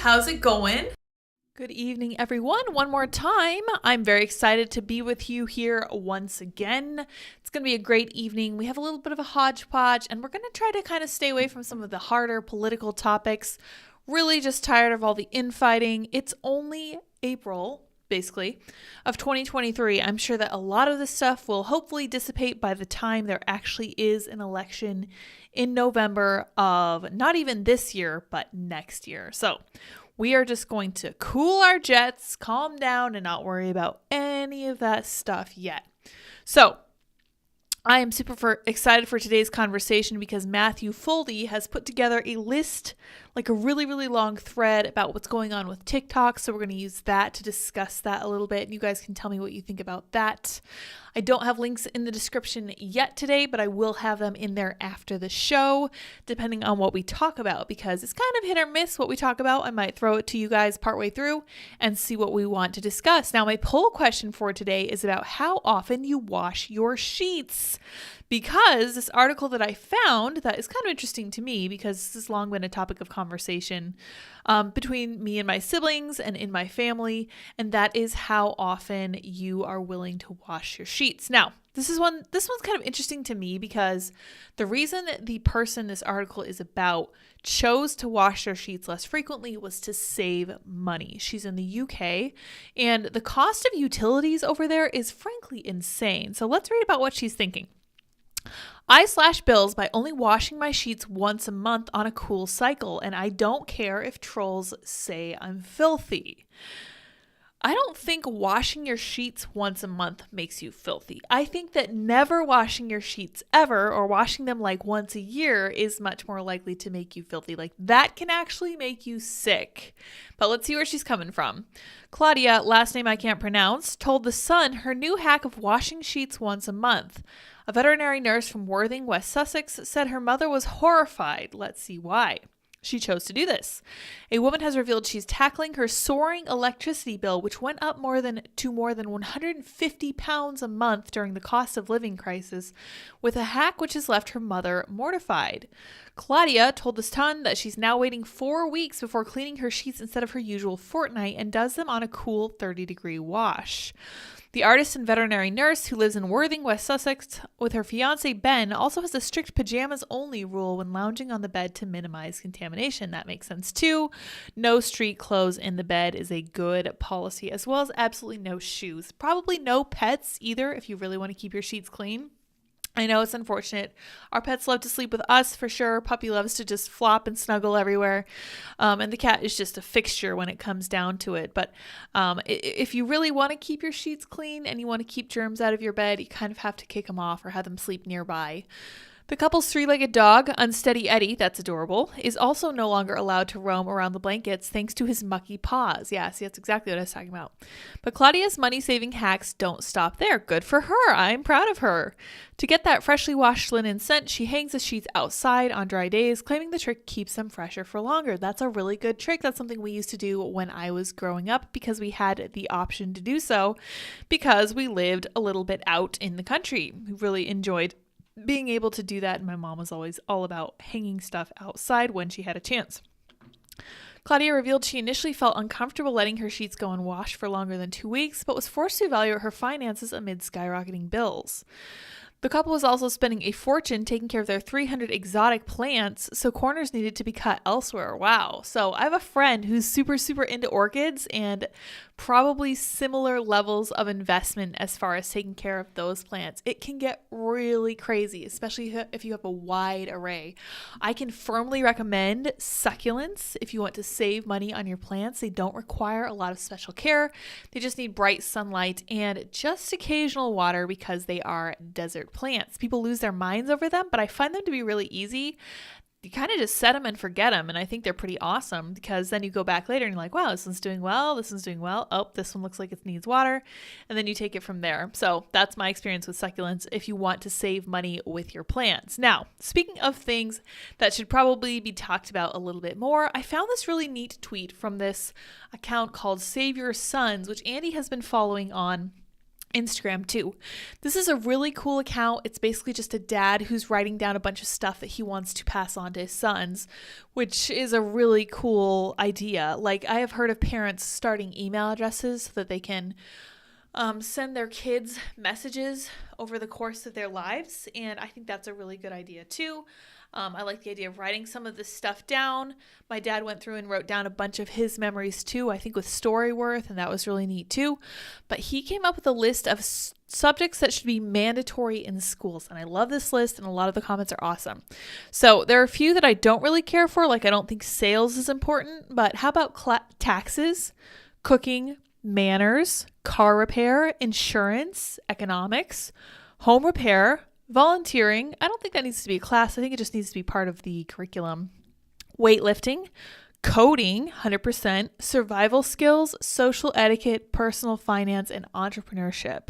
How's it going? Good evening, everyone. One more time. I'm very excited to be with you here once again. It's going to be a great evening. We have a little bit of a hodgepodge, and we're going to try to kind of stay away from some of the harder political topics. Really just tired of all the infighting. It's only April, basically, of 2023. I'm sure that a lot of this stuff will hopefully dissipate by the time there actually is an election in November of not even this year, but next year. So we are just going to cool our jets, calm down, and not worry about any of that stuff yet. So I am super excited for today's conversation because Matthew Foldy has put together a list, like a really, really long thread about what's going on with TikTok. So we're going to use that to discuss that a little bit. And you guys can tell me what you think about that. I don't have links in the description yet today, but I will have them in there after the show, depending on what we talk about, because it's kind of hit or miss what we talk about. I might throw it to you guys partway through and see what we want to discuss. Now, my poll question for today is about how often you wash your sheets, because this article that I found that is kind of interesting to me, because this has long been a topic of conversation between me and my siblings and in my family, and that is how often you are willing to wash your sheets. Now, this one's kind of interesting to me because the reason that the person this article is about chose to wash their sheets less frequently was to save money. She's in the UK, and the cost of utilities over there is frankly insane. So let's read about what she's thinking. I slash bills by only washing my sheets once a month on a cool cycle, and I don't care if trolls say I'm filthy. I don't think washing your sheets once a month makes you filthy. I think that never washing your sheets ever, or washing them like once a year, is much more likely to make you filthy. Like, that can actually make you sick. But let's see where she's coming from. Claudia, last name I can't pronounce, told The Sun her new hack of washing sheets once a month. A veterinary nurse from Worthing, West Sussex, said her mother was horrified. Let's see why she chose to do this. A woman has revealed she's tackling her soaring electricity bill, which went up more than 150 pounds a month during the cost of living crisis, with a hack which has left her mother mortified. Claudia told The Sun that she's now waiting 4 weeks before cleaning her sheets instead of her usual fortnight, and does them on a cool 30-degree wash. The artist and veterinary nurse who lives in Worthing, West Sussex, with her fiancé Ben, also has a strict pajamas-only rule when lounging on the bed to minimize contamination. That makes sense too. No street clothes in the bed is a good policy, as well as absolutely no shoes. Probably no pets either if you really want to keep your sheets clean. I know it's unfortunate. Our pets love to sleep with us for sure. Puppy loves to just flop and snuggle everywhere. And the cat is just a fixture when it comes down to it. But if you really want to keep your sheets clean and you want to keep germs out of your bed, you kind of have to kick them off or have them sleep nearby. The couple's three-legged dog, Unsteady Eddie, that's adorable, is also no longer allowed to roam around the blankets thanks to his mucky paws. Yeah, see, that's exactly what I was talking about. But Claudia's money-saving hacks don't stop there. Good for her. I'm proud of her. To get that freshly washed linen scent, she hangs the sheets outside on dry days, claiming the trick keeps them fresher for longer. That's a really good trick. That's something we used to do when I was growing up because we had the option to do so because we lived a little bit out in the country. We really enjoyed being able to do that, and my mom was always all about hanging stuff outside when she had a chance. Claudia revealed she initially felt uncomfortable letting her sheets go unwashed for longer than 2 weeks, but was forced to evaluate her finances amid skyrocketing bills. The couple was also spending a fortune taking care of their 300 exotic plants, so corners needed to be cut elsewhere. Wow. So I have a friend who's super into orchids, and probably similar levels of investment as far as taking care of those plants. It can get really crazy, especially if you have a wide array. I can firmly recommend succulents if you want to save money on your plants. They don't require a lot of special care. They just need bright sunlight and just occasional water because they are desert plants. People lose their minds over them, but I find them to be really easy. You kind of just set them and forget them, and I think they're pretty awesome because then you go back later and you're like, wow, this one's doing well, this one's doing well. Oh, this one looks like it needs water, and then you take it from there. So that's my experience with succulents if you want to save money with your plants. Now, speaking of things that should probably be talked about a little bit more, I found this really neat tweet from this account called Save Your Sons, which Andy has been following on Instagram too. This is a really cool account. It's basically just a dad who's writing down a bunch of stuff that he wants to pass on to his sons, which is a really cool idea. Like, I have heard of parents starting email addresses so that they can send their kids messages over the course of their lives. And I think that's a really good idea too. I like the idea of writing some of this stuff down. My dad went through and wrote down a bunch of his memories too, I think with Storyworth, and that was really neat too. But he came up with a list of subjects that should be mandatory in schools. And I love this list, and a lot of the comments are awesome. So there are a few that I don't really care for, like I don't think sales is important, but how about taxes, cooking, manners, car repair, insurance, economics, home repair, volunteering. I don't think that needs to be a class. I think it just needs to be part of the curriculum. Weightlifting, coding, 100%, survival skills, social etiquette, personal finance, and entrepreneurship.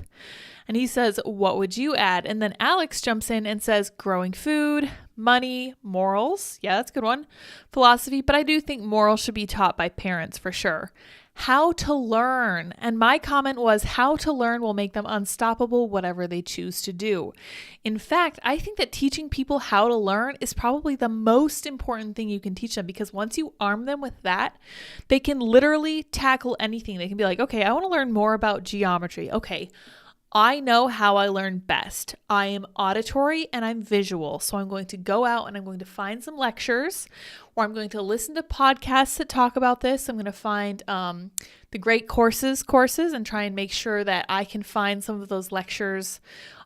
And he says, what would you add? And then Alex jumps in and says, growing food, money, morals. Yeah, that's a good one. Philosophy, but I do think morals should be taught by parents for sure. How to learn. And my comment was, how to learn will make them unstoppable, whatever they choose to do. In fact, I think that teaching people how to learn is probably the most important thing you can teach them, because once you arm them with that, they can literally tackle anything. They can be like, okay, I want to learn more about geometry. Okay, I know how I learn best. I am auditory and I'm visual. So I'm going to go out and I'm going to find some lectures, or I'm going to listen to podcasts that talk about this. I'm going to find the great courses and try and make sure that I can find some of those lectures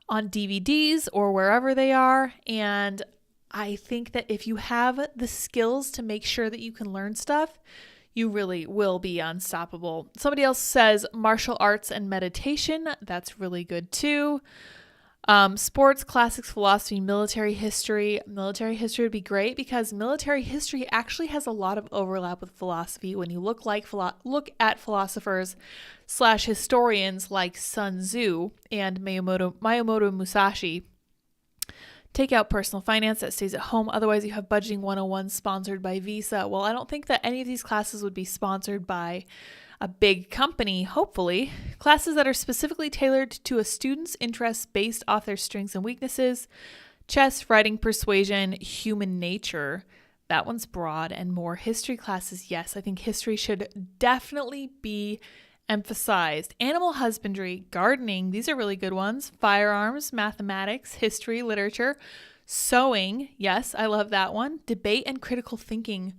on DVDs or wherever they are. And I think that if you have the skills to make sure that you can learn stuff, you really will be unstoppable. Somebody else says martial arts and meditation. That's really good too. Sports, classics, philosophy, military history. Military history would be great because military history actually has a lot of overlap with philosophy. When you look at philosophers / historians like Sun Tzu and Miyamoto Musashi. Take out personal finance, that stays at home. Otherwise, you have budgeting 101 sponsored by Visa. Well, I don't think that any of these classes would be sponsored by a big company, hopefully. Classes that are specifically tailored to a student's interests based off their strengths and weaknesses. Chess, writing, persuasion, human nature. That one's broad. And more history classes. Yes, I think history should definitely be emphasized. Animal husbandry, gardening, these are really good ones. Firearms, mathematics, history, literature, sewing, yes, I love that one. Debate and critical thinking.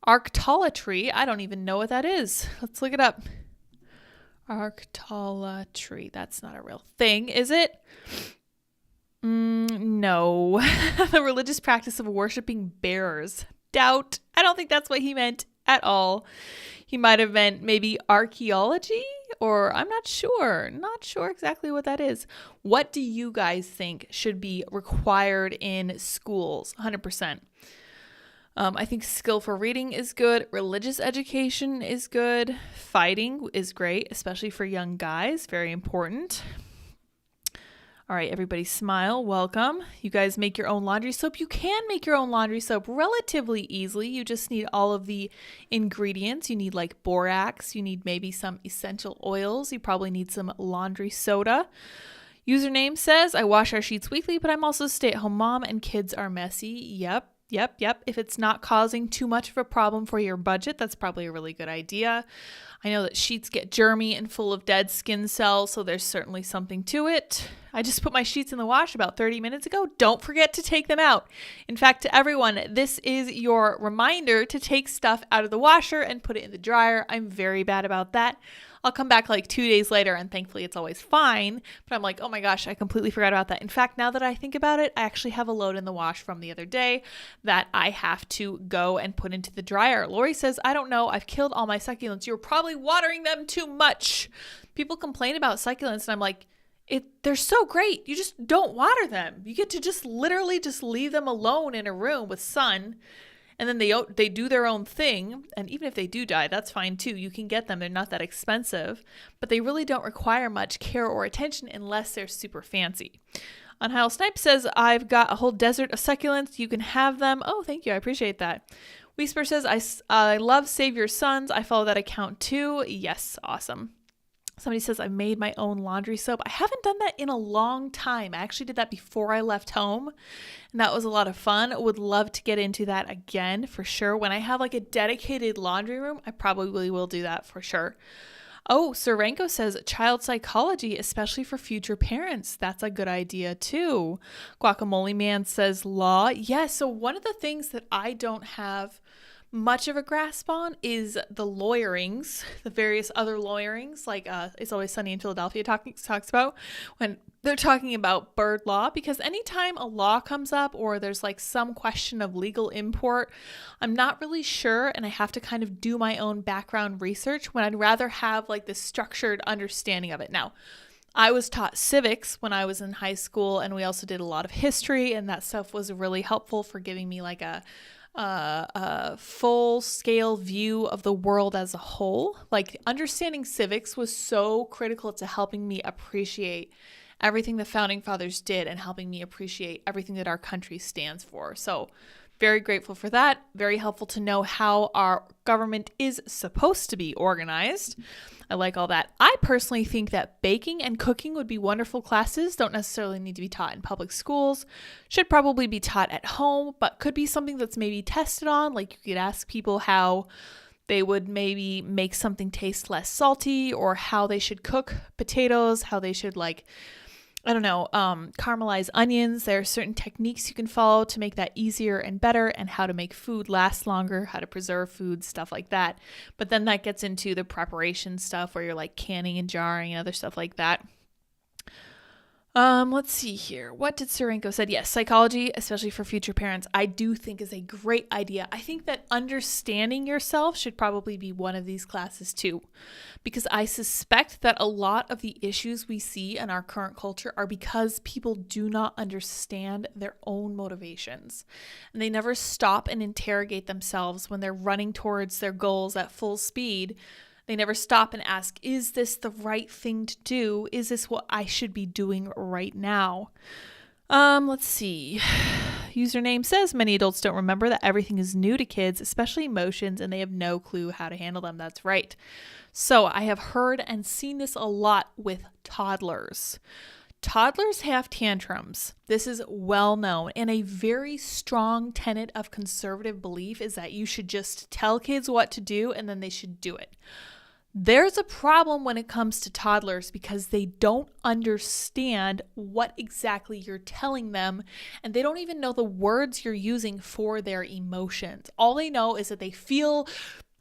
Arctolatry, I don't even know what that is. Let's look it up. Arctolatry, that's not a real thing, is it? No. The religious practice of worshiping bears. Doubt. I don't think that's what he meant at all. He might have meant maybe archaeology, or I'm not sure exactly what that is. What do you guys think should be required in schools? 100%. I think skill for reading is good. Religious education is good. Fighting is great, especially for young guys. Very important. All right, everybody smile. Welcome. You guys make your own laundry soap. You can make your own laundry soap relatively easily. You just need all of the ingredients. You need like borax. You need maybe some essential oils. You probably need some laundry soda. Username says, I wash our sheets weekly, but I'm also a stay-at-home mom and kids are messy. Yep. If it's not causing too much of a problem for your budget, that's probably a really good idea. I know that sheets get germy and full of dead skin cells, so there's certainly something to it. I just put my sheets in the wash about 30 minutes ago. Don't forget to take them out. In fact, to everyone, this is your reminder to take stuff out of the washer and put it in the dryer. I'm very bad about that. I'll come back like 2 days later and thankfully it's always fine. But I'm like, oh my gosh, I completely forgot about that. In fact, now that I think about it, I actually have a load in the wash from the other day that I have to go and put into the dryer. Lori says, I don't know. I've killed all my succulents. You're probably watering them too much. People complain about succulents and I'm like, they're so great. You just don't water them. You get to just literally just leave them alone in a room with sun. And then they do their own thing. And even if they do die, that's fine too. You can get them. They're not that expensive. But they really don't require much care or attention unless they're super fancy. Unheil Snipe says, I've got a whole desert of succulents. You can have them. Oh, thank you. I appreciate that. Whisper says, I love Save Your Sons. I follow that account too. Yes, awesome. Somebody says, I made my own laundry soap. I haven't done that in a long time. I actually did that before I left home, and that was a lot of fun. Would love to get into that again for sure. When I have like a dedicated laundry room, I probably will do that for sure. Oh, Serenko says child psychology, especially for future parents. That's a good idea too. Guacamole Man says law. Yes, so one of the things that I don't have much of a grasp on is the lawyerings, the various other lawyerings, like It's Always Sunny in Philadelphia talks about when they're talking about bird law, because anytime a law comes up or there's like some question of legal import, I'm not really sure, and I have to kind of do my own background research when I'd rather have like this structured understanding of it. Now, I was taught civics when I was in high school, and we also did a lot of history, and that stuff was really helpful for giving me like a full scale view of the world as a whole. Like understanding civics was so critical to helping me appreciate everything the founding fathers did and helping me appreciate everything that our country stands for. So very grateful for that. Very helpful to know how our government is supposed to be organized. I like all that. I personally think that baking and cooking would be wonderful classes. Don't necessarily need to be taught in public schools. Should probably be taught at home, but could be something that's maybe tested on. Like you could ask people how they would maybe make something taste less salty, or how they should cook potatoes, how they should caramelize onions. There are certain techniques you can follow to make that easier and better, and how to make food last longer, how to preserve food, stuff like that. But then that gets into the preparation stuff where you're like canning and jarring and other stuff like that. Let's see here. What did Serenko said? Yes, psychology, especially for future parents, I do think is a great idea. I think that understanding yourself should probably be one of these classes too, because I suspect that a lot of the issues we see in our current culture are because people do not understand their own motivations, and they never stop and interrogate themselves when they're running towards their goals at full speed. They never stop and ask, is this the right thing to do? Is this what I should be doing right now? Let's see. Username says many adults don't remember that everything is new to kids, especially emotions, and they have no clue how to handle them. That's right. So I have heard and seen this a lot with toddlers. Toddlers have tantrums. This is well known, and a very strong tenet of conservative belief is that you should just tell kids what to do and then they should do it. There's a problem when it comes to toddlers because they don't understand what exactly you're telling them, and they don't even know the words you're using for their emotions. All they know is that they feel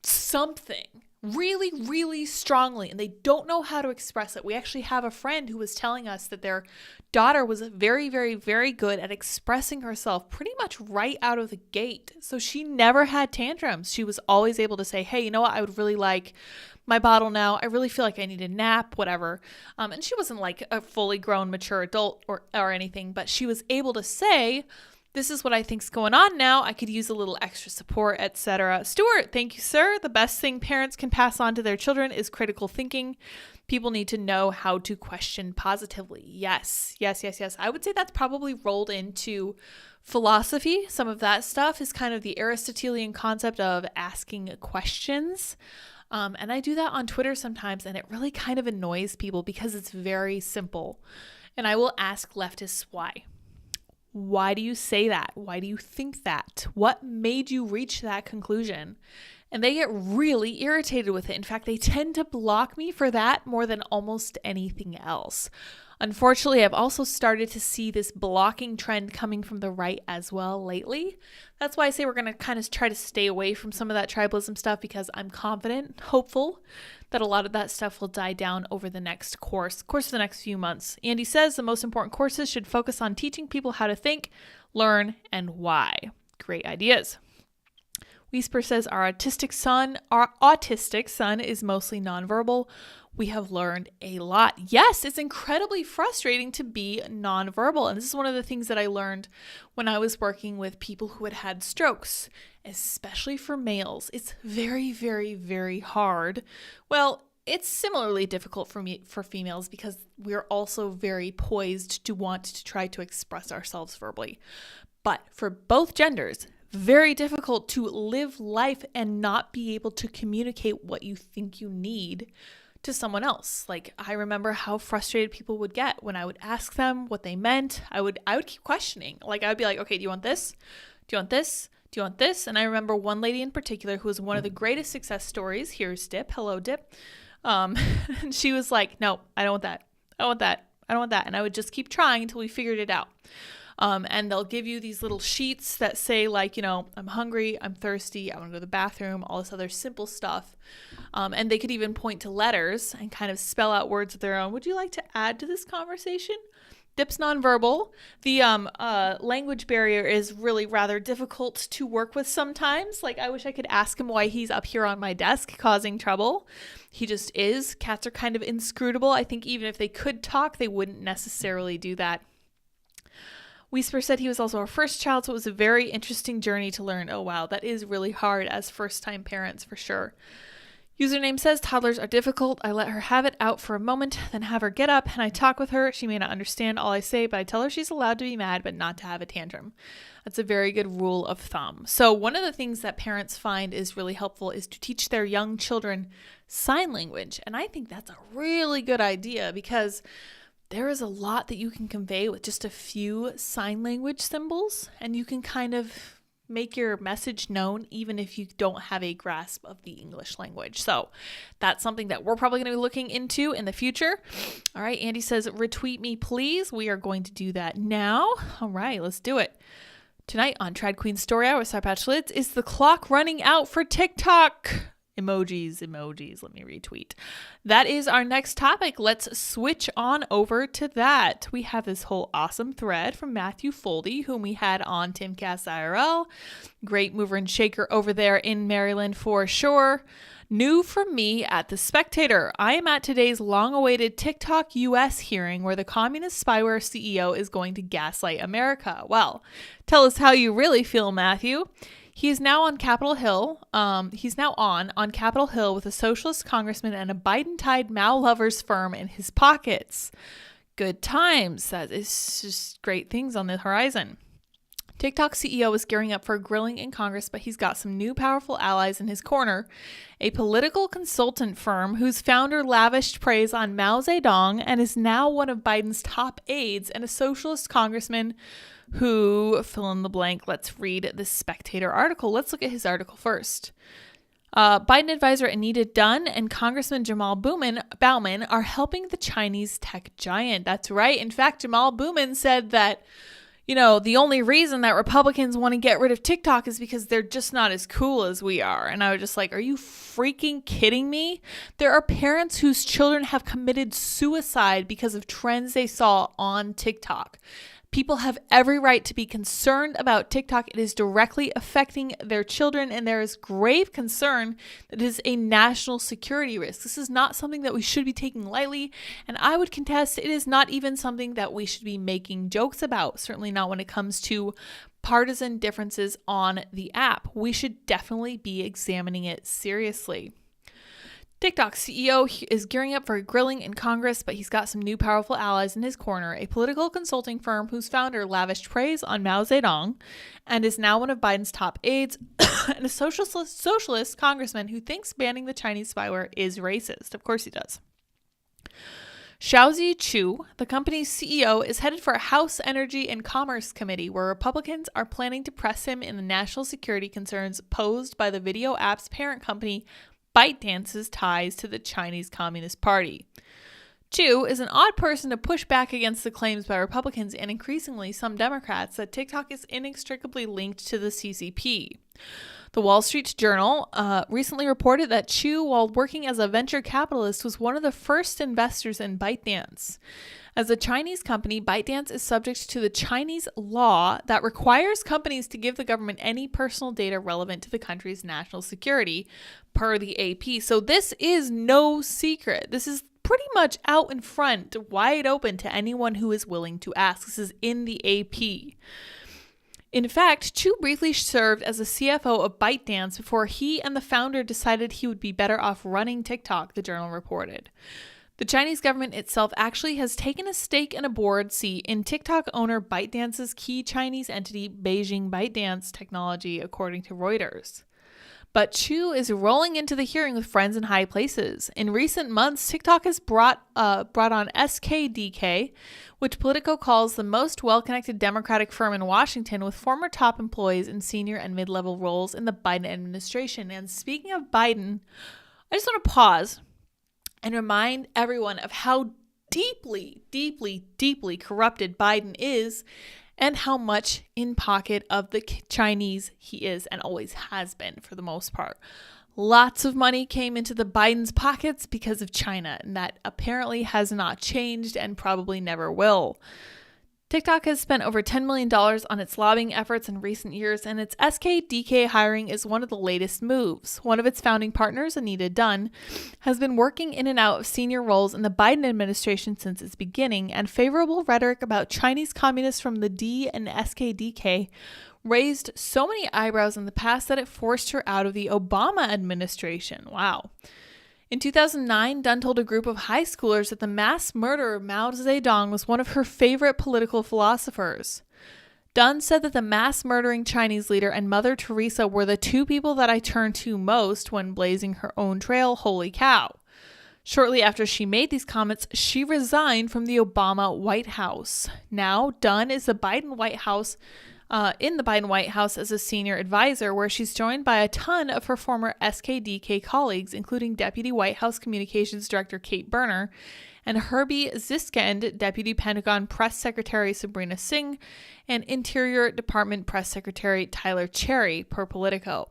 something really, really strongly, and they don't know how to express it. We actually have a friend who was telling us that their daughter was very, very, very good at expressing herself pretty much right out of the gate. So she never had tantrums. She was always able to say, hey, you know what? I would really like my bottle now. I really feel like I need a nap, whatever. And she wasn't like a fully grown, mature adult or anything, but she was able to say, this is what I think's going on now. I could use a little extra support, etc. Stuart, thank you, sir. The best thing parents can pass on to their children is critical thinking. People need to know how to question positively. Yes. I would say that's probably rolled into philosophy. Some of that stuff is kind of the Aristotelian concept of asking questions. And I do that on Twitter sometimes, and it really kind of annoys people because it's very simple. And I will ask leftists why. Why do you say that? Why do you think that? What made you reach that conclusion? And they get really irritated with it. In fact, they tend to block me for that more than almost anything else. Unfortunately, I've also started to see this blocking trend coming from the right as well lately. That's why I say we're going to kind of try to stay away from some of that tribalism stuff, because I'm confident, hopeful, that a lot of that stuff will die down over the next course of the next few months. Andy says the most important courses should focus on teaching people how to think, learn, and why. Great ideas. Whisper says our autistic son is mostly nonverbal. We have learned a lot. Yes, it's incredibly frustrating to be nonverbal. And this is one of the things that I learned when I was working with people who had strokes, especially for males. It's very, very, very hard. Well, it's similarly difficult for females because we're also very poised to want to try to express ourselves verbally. But for both genders, very difficult to live life and not be able to communicate what you think you need to someone else. Like, I remember how frustrated people would get when I would ask them what they meant. I would keep questioning. Like, I would be like, okay, do you want this? Do you want this? Do you want this? And I remember one lady in particular who was one of the greatest success stories. Here's Dip. Hello, Dip. And she was like, no, I don't want that. I don't want that. I don't want that. And I would just keep trying until we figured it out. And they'll give you these little sheets that say, like, I'm hungry, I'm thirsty, I want to go to the bathroom, all this other simple stuff. And they could even point to letters and kind of spell out words of their own. Would you like to add to this conversation? Dip's nonverbal. The language barrier is really rather difficult to work with sometimes. Like, I wish I could ask him why he's up here on my desk causing trouble. He just is. Cats are kind of inscrutable. I think even if they could talk, they wouldn't necessarily do that. Whisper said he was also our first child, so it was a very interesting journey to learn. Oh, wow, that is really hard as first-time parents for sure. Username says, toddlers are difficult. I let her have it out for a moment, then have her get up, and I talk with her. She may not understand all I say, but I tell her she's allowed to be mad, but not to have a tantrum. That's a very good rule of thumb. So one of the things that parents find is really helpful is to teach their young children sign language. And I think that's a really good idea because there is a lot that you can convey with just a few sign language symbols, and you can kind of make your message known even if you don't have a grasp of the English language. So that's something that we're probably going to be looking into in the future. All right, Andy says, retweet me, please. We are going to do that now. All right, let's do it. Tonight on Trad Queen Story Hour with Sour Patch Lids, is the clock running out for TikTok? Emojis. Let me retweet. That is our next topic. Let's switch on over to that. We have this whole awesome thread from Matthew Foldy, whom we had on Timcast IRL. Great mover and shaker over there in Maryland for sure. New from me at The Spectator. I am at today's long-awaited TikTok US hearing where the communist spyware CEO is going to gaslight America. Well, tell us how you really feel, Matthew. He is now on Capitol Hill. He's now on Capitol Hill with a socialist congressman and a Biden-tied Mao lovers firm in his pockets. Good times. That is just great things on the horizon. TikTok CEO is gearing up for a grilling in Congress, but he's got some new powerful allies in his corner. A political consultant firm whose founder lavished praise on Mao Zedong and is now one of Biden's top aides, and a socialist congressman who, fill in the blank. Let's read the Spectator article. Let's look at his article first. Biden advisor Anita Dunn and Congressman Jamal Bowman are helping the Chinese tech giant. That's right. In fact, Jamal Bowman said that, the only reason that Republicans want to get rid of TikTok is because they're just not as cool as we are. And I was just like, are you freaking kidding me? There are parents whose children have committed suicide because of trends they saw on TikTok. People have every right to be concerned about TikTok. It is directly affecting their children, and there is grave concern that it is a national security risk. This is not something that we should be taking lightly, and I would contest it is not even something that we should be making jokes about, certainly not when it comes to partisan differences on the app. We should definitely be examining it seriously. TikTok CEO is gearing up for a grilling in Congress, but he's got some new powerful allies in his corner, a political consulting firm whose founder lavished praise on Mao Zedong and is now one of Biden's top aides, and a socialist congressman who thinks banning the Chinese spyware is racist. Of course he does. Xiaozi Chu, the company's CEO, is headed for a House Energy and Commerce Committee where Republicans are planning to press him in the national security concerns posed by the video app's parent company ByteDance's ties to the Chinese Communist Party. Chu is an odd person to push back against the claims by Republicans and increasingly some Democrats that TikTok is inextricably linked to the CCP. The Wall Street Journal recently reported that Chu, while working as a venture capitalist, was one of the first investors in ByteDance. As a Chinese company, ByteDance is subject to the Chinese law that requires companies to give the government any personal data relevant to the country's national security, per the AP. So this is no secret. This is pretty much out in front, wide open to anyone who is willing to ask. This is in the AP. In fact, Chu briefly served as the CFO of ByteDance before he and the founder decided he would be better off running TikTok, the journal reported. The Chinese government itself actually has taken a stake and a board seat in TikTok owner ByteDance's key Chinese entity, Beijing ByteDance Technology, according to Reuters. But Chu is rolling into the hearing with friends in high places. In recent months, TikTok has brought on SKDK, which Politico calls the most well-connected Democratic firm in Washington, with former top employees in senior and mid-level roles in the Biden administration. And speaking of Biden, I just want to pause and remind everyone of how deeply, deeply, deeply corrupted Biden is, and how much in pocket of the Chinese he is and always has been for the most part. Lots of money came into the Biden's pockets because of China, and that apparently has not changed and probably never will. TikTok has spent over $10 million on its lobbying efforts in recent years, and its SKDK hiring is one of the latest moves. One of its founding partners, Anita Dunn, has been working in and out of senior roles in the Biden administration since its beginning, and favorable rhetoric about Chinese communists from the D and SKDK raised so many eyebrows in the past that it forced her out of the Obama administration. Wow. In 2009, Dunn told a group of high schoolers that the mass murderer Mao Zedong was one of her favorite political philosophers. Dunn said that the mass murdering Chinese leader and Mother Teresa were the two people that I turned to most when blazing her own trail. Holy cow. Shortly after she made these comments, she resigned from the Obama White House. Now, Dunn is in the Biden White House as a senior advisor, where she's joined by a ton of her former SKDK colleagues, including Deputy White House Communications Director Kate Berner and Herbie Ziskend, Deputy Pentagon Press Secretary Sabrina Singh, and Interior Department Press Secretary Tyler Cherry, per Politico.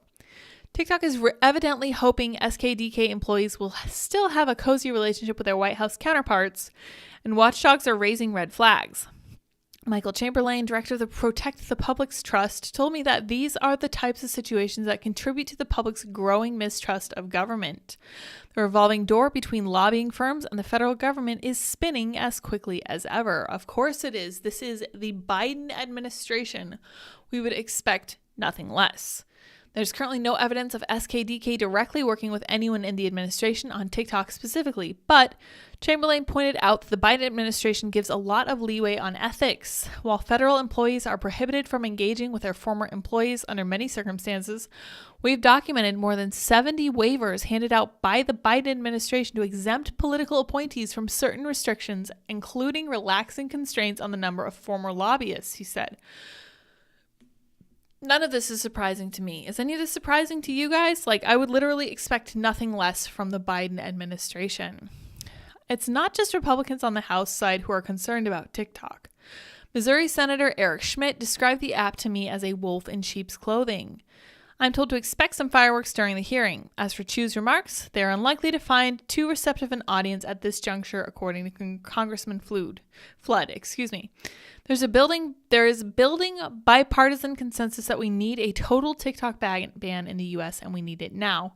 TikTok is evidently hoping SKDK employees will still have a cozy relationship with their White House counterparts, and watchdogs are raising red flags. Michael Chamberlain, director of the Protect the Public's Trust, told me that these are the types of situations that contribute to the public's growing mistrust of government. The revolving door between lobbying firms and the federal government is spinning as quickly as ever. Of course it is. This is the Biden administration. We would expect nothing less. There's currently no evidence of SKDK directly working with anyone in the administration on TikTok specifically, but Chamberlain pointed out that the Biden administration gives a lot of leeway on ethics. While federal employees are prohibited from engaging with their former employees under many circumstances, we've documented more than 70 waivers handed out by the Biden administration to exempt political appointees from certain restrictions, including relaxing constraints on the number of former lobbyists, he said. None of this is surprising to me. Is any of this surprising to you guys? I would literally expect nothing less from the Biden administration. It's not just Republicans on the House side who are concerned about TikTok. Missouri Senator Eric Schmidt described the app to me as a wolf in sheep's clothing. I'm told to expect some fireworks during the hearing. As for Chu's remarks, they are unlikely to find too receptive an audience at this juncture, according to Congressman Flood. There is building bipartisan consensus that we need a total TikTok ban in the U.S. and we need it now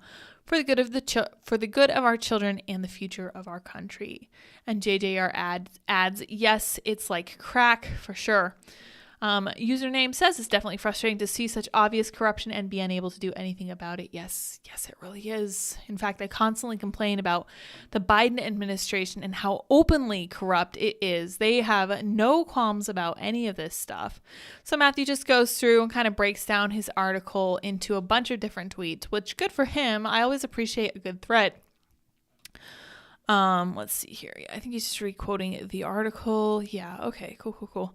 for the good of our children and the future of our country. And JJR adds, yes, it's like crack for sure. Username says it's definitely frustrating to see such obvious corruption and be unable to do anything about it. Yes, it really is. In fact, I constantly complain about the Biden administration and how openly corrupt it is. They have no qualms about any of this stuff. So Matthew just goes through and kind of breaks down his article into a bunch of different tweets, which good for him. I always appreciate a good thread. Let's see here. I think he's just re-quoting the article. Yeah. Okay. Cool.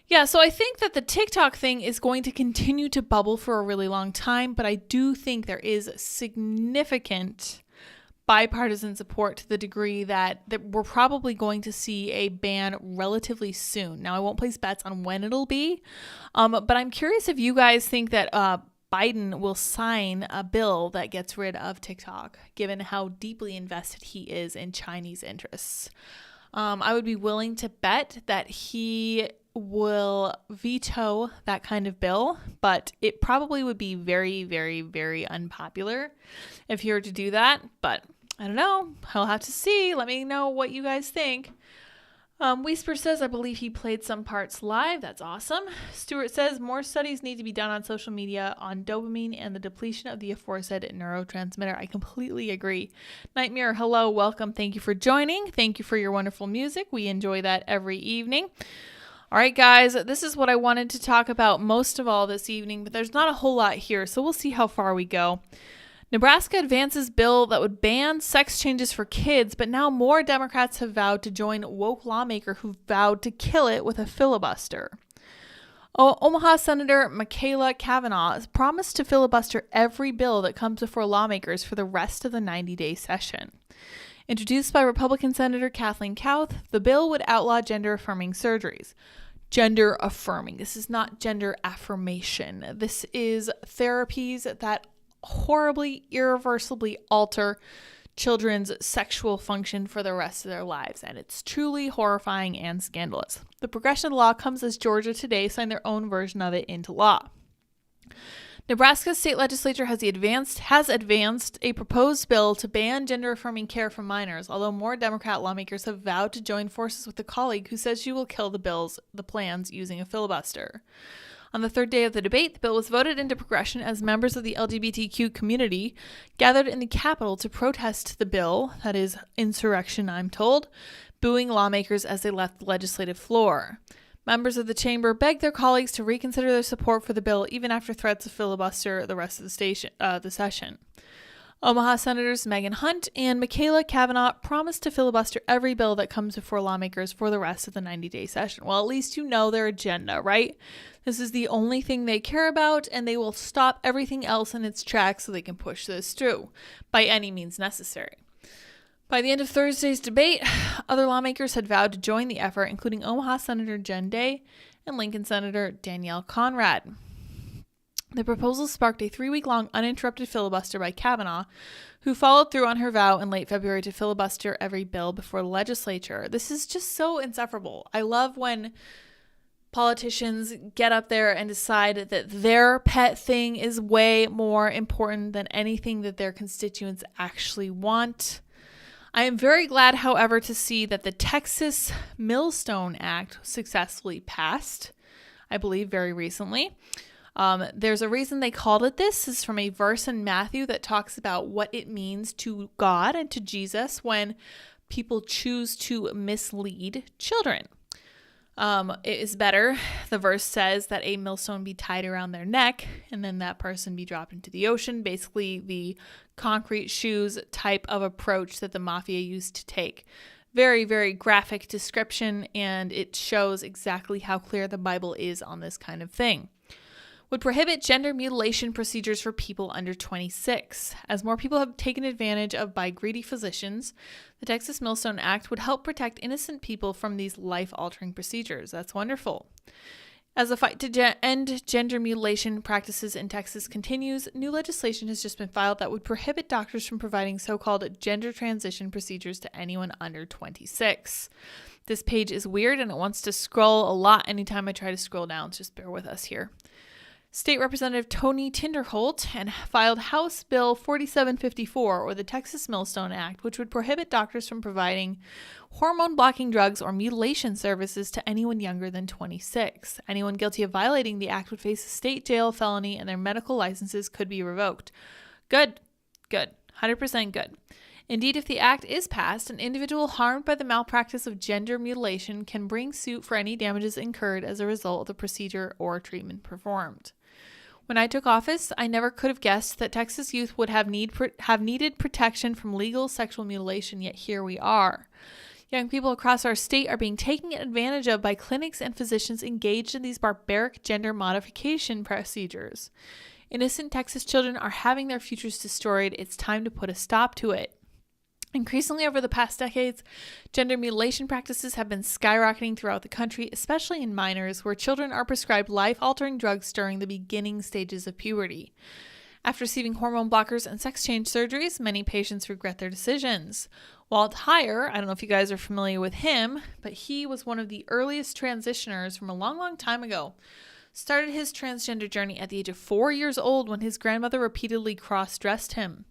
Yeah. So I think that the TikTok thing is going to continue to bubble for a really long time, but I do think there is significant bipartisan support to the degree that we're probably going to see a ban relatively soon. Now, I won't place bets on when it'll be, but I'm curious if you guys think that, Biden will sign a bill that gets rid of TikTok, given how deeply invested he is in Chinese interests. I would be willing to bet that he will veto that kind of bill, but it probably would be very, very, very unpopular if he were to do that. But I don't know. I'll have to see. Let me know what you guys think. Whisper says, I believe he played some parts live. That's awesome. Stuart says, more studies need to be done on social media on dopamine and the depletion of the aforesaid neurotransmitter. I completely agree. Nightmare, hello, welcome. Thank you for joining. Thank you for your wonderful music. We enjoy that every evening. All right, guys, this is what I wanted to talk about most of all this evening, but there's not a whole lot here, so we'll see how far we go. Nebraska advances bill that would ban sex changes for kids, but now more Democrats have vowed to join woke lawmaker who vowed to kill it with a filibuster. Omaha Senator Michaela Cavanaugh has promised to filibuster every bill that comes before lawmakers for the rest of the 90-day session. Introduced by Republican Senator Kathleen Kauth, the bill would outlaw gender-affirming surgeries. Gender-affirming. This is not gender affirmation. This is therapies that horribly, irreversibly alter children's sexual function for the rest of their lives, and it's truly horrifying and scandalous. The progression of the law comes as Georgia today signed their own version of it into law. Nebraska's state legislature has advanced a proposed bill to ban gender-affirming care for minors, although more Democrat lawmakers have vowed to join forces with a colleague who says she will kill the plans using a filibuster. On the third day of the debate, the bill was voted into progression as members of the LGBTQ community gathered in the Capitol to protest the bill, that is insurrection, I'm told, booing lawmakers as they left the legislative floor. Members of the chamber begged their colleagues to reconsider their support for the bill even after threats of filibuster the rest of the session. Omaha Senators Megan Hunt and Michaela Cavanaugh promised to filibuster every bill that comes before lawmakers for the rest of the 90-day session. Well, at least you know their agenda, right? This is the only thing they care about, and they will stop everything else in its tracks so they can push this through by any means necessary. By the end of Thursday's debate, other lawmakers had vowed to join the effort, including Omaha Senator Jen Day and Lincoln Senator Danielle Conrad. The proposal sparked a 3-week-long uninterrupted filibuster by Cavanaugh, who followed through on her vow in late February to filibuster every bill before the legislature. This is just so insufferable. I love when politicians get up there and decide that their pet thing is way more important than anything that their constituents actually want. I am very glad, however, to see that the Texas Millstone Act successfully passed, I believe very recently. There's a reason they called it this. This is from a verse in Matthew that talks about what it means to God and to Jesus when people choose to mislead children. It is better, the verse says, that a millstone be tied around their neck and then that person be dropped into the ocean. Basically, the concrete shoes type of approach that the mafia used to take. Very, very graphic description, and it shows exactly how clear the Bible is on this kind of thing. Would prohibit gender mutilation procedures for people under 26. As more people have taken advantage of by greedy physicians, the Texas Millstone Act would help protect innocent people from these life-altering procedures. That's wonderful. As the fight to end gender mutilation practices in Texas continues, new legislation has just been filed that would prohibit doctors from providing so-called gender transition procedures to anyone under 26. This page is weird and it wants to scroll a lot anytime I try to scroll down. Just bear with us here. State Representative Tony Tinderholt filed House Bill 4754, or the Texas Millstone Act, which would prohibit doctors from providing hormone-blocking drugs or mutilation services to anyone younger than 26. Anyone guilty of violating the act would face a state jail felony, and their medical licenses could be revoked. Good. 100% good. Indeed, if the act is passed, an individual harmed by the malpractice of gender mutilation can bring suit for any damages incurred as a result of the procedure or treatment performed. When I took office, I never could have guessed that Texas youth would have needed protection from legal sexual mutilation, yet here we are. Young people across our state are being taken advantage of by clinics and physicians engaged in these barbaric gender modification procedures. Innocent Texas children are having their futures destroyed. It's time to put a stop to it. Increasingly over the past decades, gender mutilation practices have been skyrocketing throughout the country, especially in minors, where children are prescribed life-altering drugs during the beginning stages of puberty. After receiving hormone blockers and sex change surgeries, many patients regret their decisions. Walt Heyer, I don't know if you guys are familiar with him, but he was one of the earliest transitioners from a long, long time ago. Started his transgender journey at the age of 4 years old when his grandmother repeatedly cross-dressed him.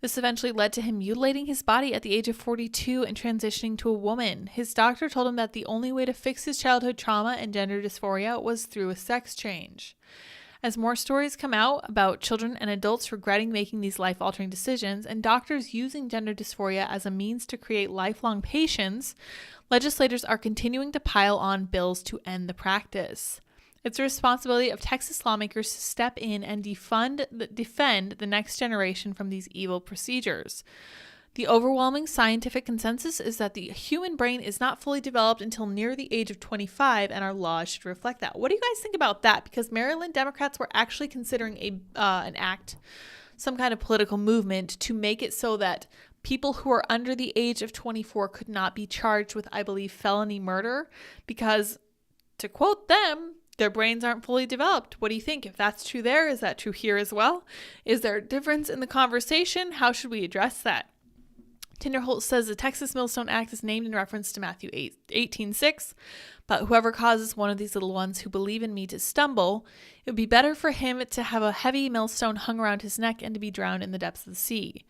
This eventually led to him mutilating his body at the age of 42 and transitioning to a woman. His doctor told him that the only way to fix his childhood trauma and gender dysphoria was through a sex change. As more stories come out about children and adults regretting making these life-altering decisions and doctors using gender dysphoria as a means to create lifelong patients, legislators are continuing to pile on bills to end the practice. It's the responsibility of Texas lawmakers to step in and defend the next generation from these evil procedures. The overwhelming scientific consensus is that the human brain is not fully developed until near the age of 25, and our laws should reflect that. What do you guys think about that? Because Maryland Democrats were actually considering an act, some kind of political movement, to make it so that people who are under the age of 24 could not be charged with, I believe, felony murder because, to quote them, their brains aren't fully developed. What do you think? If that's true there, is that true here as well? Is there a difference in the conversation? How should we address that? Tinderholt says the Texas Millstone Act is named in reference to Matthew 18:6, but whoever causes one of these little ones who believe in me to stumble, it would be better for him to have a heavy millstone hung around his neck and to be drowned in the depths of the sea.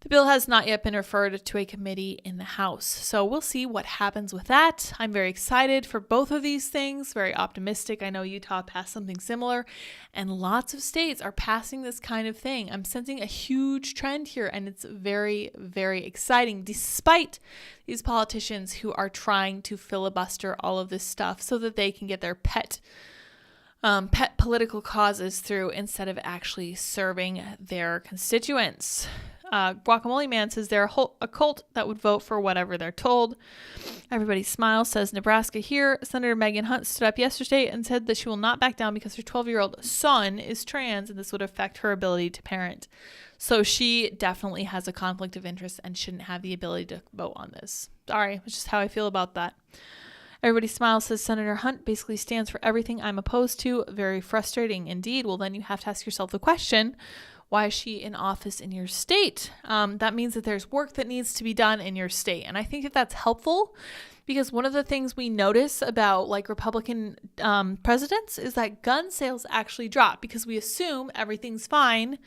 The bill has not yet been referred to a committee in the House, so we'll see what happens with that. I'm very excited for both of these things, very optimistic. I know Utah passed something similar, and lots of states are passing this kind of thing. I'm sensing a huge trend here, and it's very, very exciting, despite these politicians who are trying to filibuster all of this stuff so that they can get their pet political causes through instead of actually serving their constituents. Guacamole Man says they're a cult that would vote for whatever they're told. Everybody Smiles says Nebraska here. Senator Megan Hunt stood up yesterday and said that she will not back down because her 12-year-old son is trans and this would affect her ability to parent. So she definitely has a conflict of interest and shouldn't have the ability to vote on this. Sorry, it's just how I feel about that. Everybody Smiles says Senator Hunt basically stands for everything I'm opposed to. Very frustrating indeed. Well, then you have to ask yourself the question, why is she in office in your state? That means that there's work that needs to be done in your state. And I think that that's helpful because one of the things we notice about like Republican presidents is that gun sales actually drop because we assume everything's fine.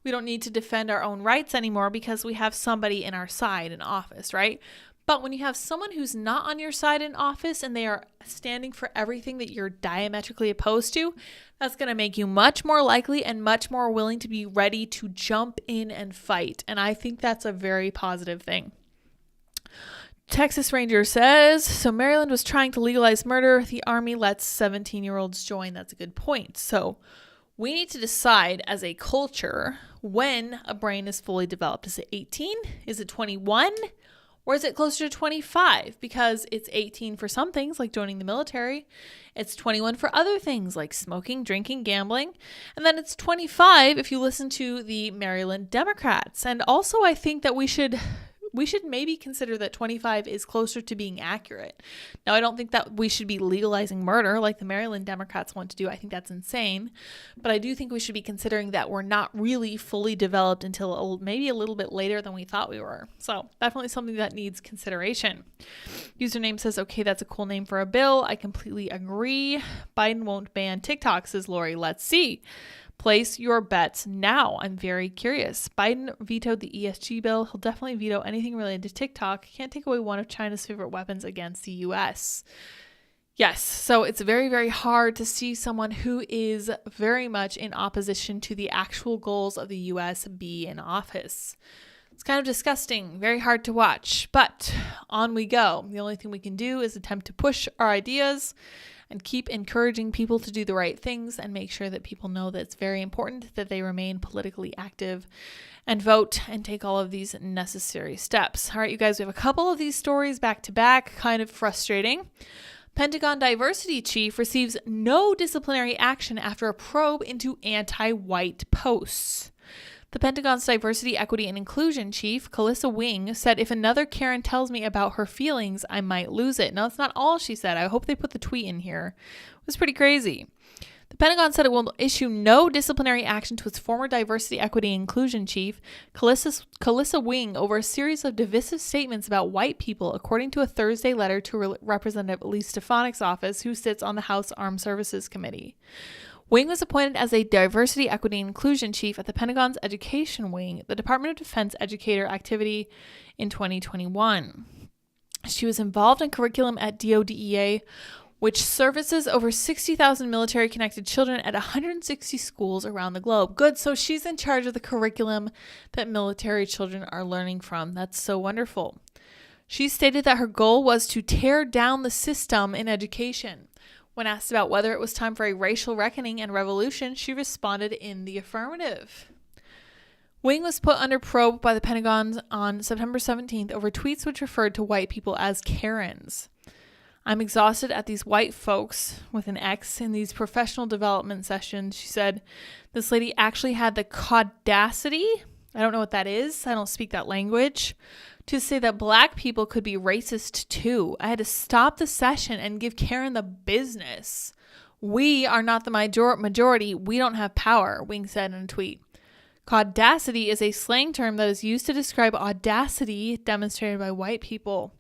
We don't need to defend our own rights anymore because we have somebody in our side in office, right? But when you have someone who's not on your side in office and they are standing for everything that you're diametrically opposed to, that's going to make you much more likely and much more willing to be ready to jump in and fight. And I think that's a very positive thing. Texas Ranger says, so Maryland was trying to legalize murder. The Army lets 17-year-olds join. That's a good point. So we need to decide as a culture when a brain is fully developed. Is it 18? Is it 21? Or is it closer to 25? Because it's 18 for some things like joining the military. It's 21 for other things like smoking, drinking, gambling. And then it's 25 if you listen to the Maryland Democrats. And also I think that we should maybe consider that 25 is closer to being accurate. Now, I don't think that we should be legalizing murder like the Maryland Democrats want to do. I think that's insane. But I do think we should be considering that we're not really fully developed until maybe a little bit later than we thought we were. So definitely something that needs consideration. Username says, okay, that's a cool name for a bill. I completely agree. Biden won't ban TikTok, says Lori. Let's see. Place your bets now. I'm very curious. Biden vetoed the ESG bill. He'll definitely veto anything related to TikTok. Can't take away one of China's favorite weapons against the U.S. Yes, so it's very, very hard to see someone who is very much in opposition to the actual goals of the U.S. be in office. It's kind of disgusting, very hard to watch, but on we go. The only thing we can do is attempt to push our ideas and keep encouraging people to do the right things and make sure that people know that it's very important that they remain politically active and vote and take all of these necessary steps. All right, you guys, we have a couple of these stories back to back, kind of frustrating. Pentagon diversity chief receives no disciplinary action after a probe into anti-white posts. The Pentagon's Diversity, Equity, and Inclusion chief, Calissa Wing, said, if another Karen tells me about her feelings, I might lose it. Now, that's not all she said. I hope they put the tweet in here. It was pretty crazy. The Pentagon said it will issue no disciplinary action to its former Diversity, Equity, and Inclusion chief, Calissa Wing, over a series of divisive statements about white people, according to a Thursday letter to Representative Elise Stefanik's office, who sits on the House Armed Services Committee. Wing was appointed as a Diversity, Equity, and Inclusion chief at the Pentagon's Education Wing, the Department of Defense educator activity, in 2021. She was involved in curriculum at DODEA, which services over 60,000 military-connected children at 160 schools around the globe. Good, so she's in charge of the curriculum that military children are learning from. That's so wonderful. She stated that her goal was to tear down the system in education. When asked about whether it was time for a racial reckoning and revolution, she responded in the affirmative. Wing was put under probe by the Pentagon on September 17th over tweets which referred to white people as Karens. I'm exhausted at these white folks, with an X, in these professional development sessions, she said. This lady actually had the caudacity, I don't know what that is, I don't speak that language, to say that black people could be racist too. I had to stop the session and give Karen the business. We are not the majority. We don't have power, Wing said in a tweet. Caudacity is a slang term that is used to describe audacity demonstrated by white people.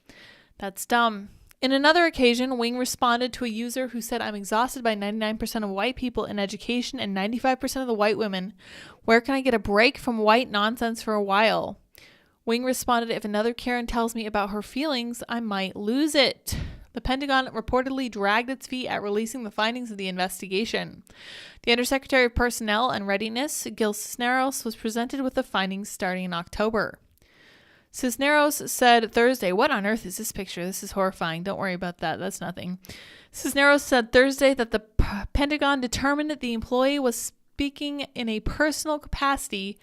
That's dumb. In another occasion, Wing responded to a user who said, I'm exhausted by 99% of white people in education and 95% of the white women. Where can I get a break from white nonsense for a while? Wing responded, if another Karen tells me about her feelings, I might lose it. The Pentagon reportedly dragged its feet at releasing the findings of the investigation. The Undersecretary of Personnel and Readiness, Gil Cisneros, was presented with the findings starting in October. Cisneros said Thursday, what on earth is this picture? This is horrifying. Don't worry about that. That's nothing. Cisneros said Thursday that the Pentagon determined that the employee was speaking in a personal capacity.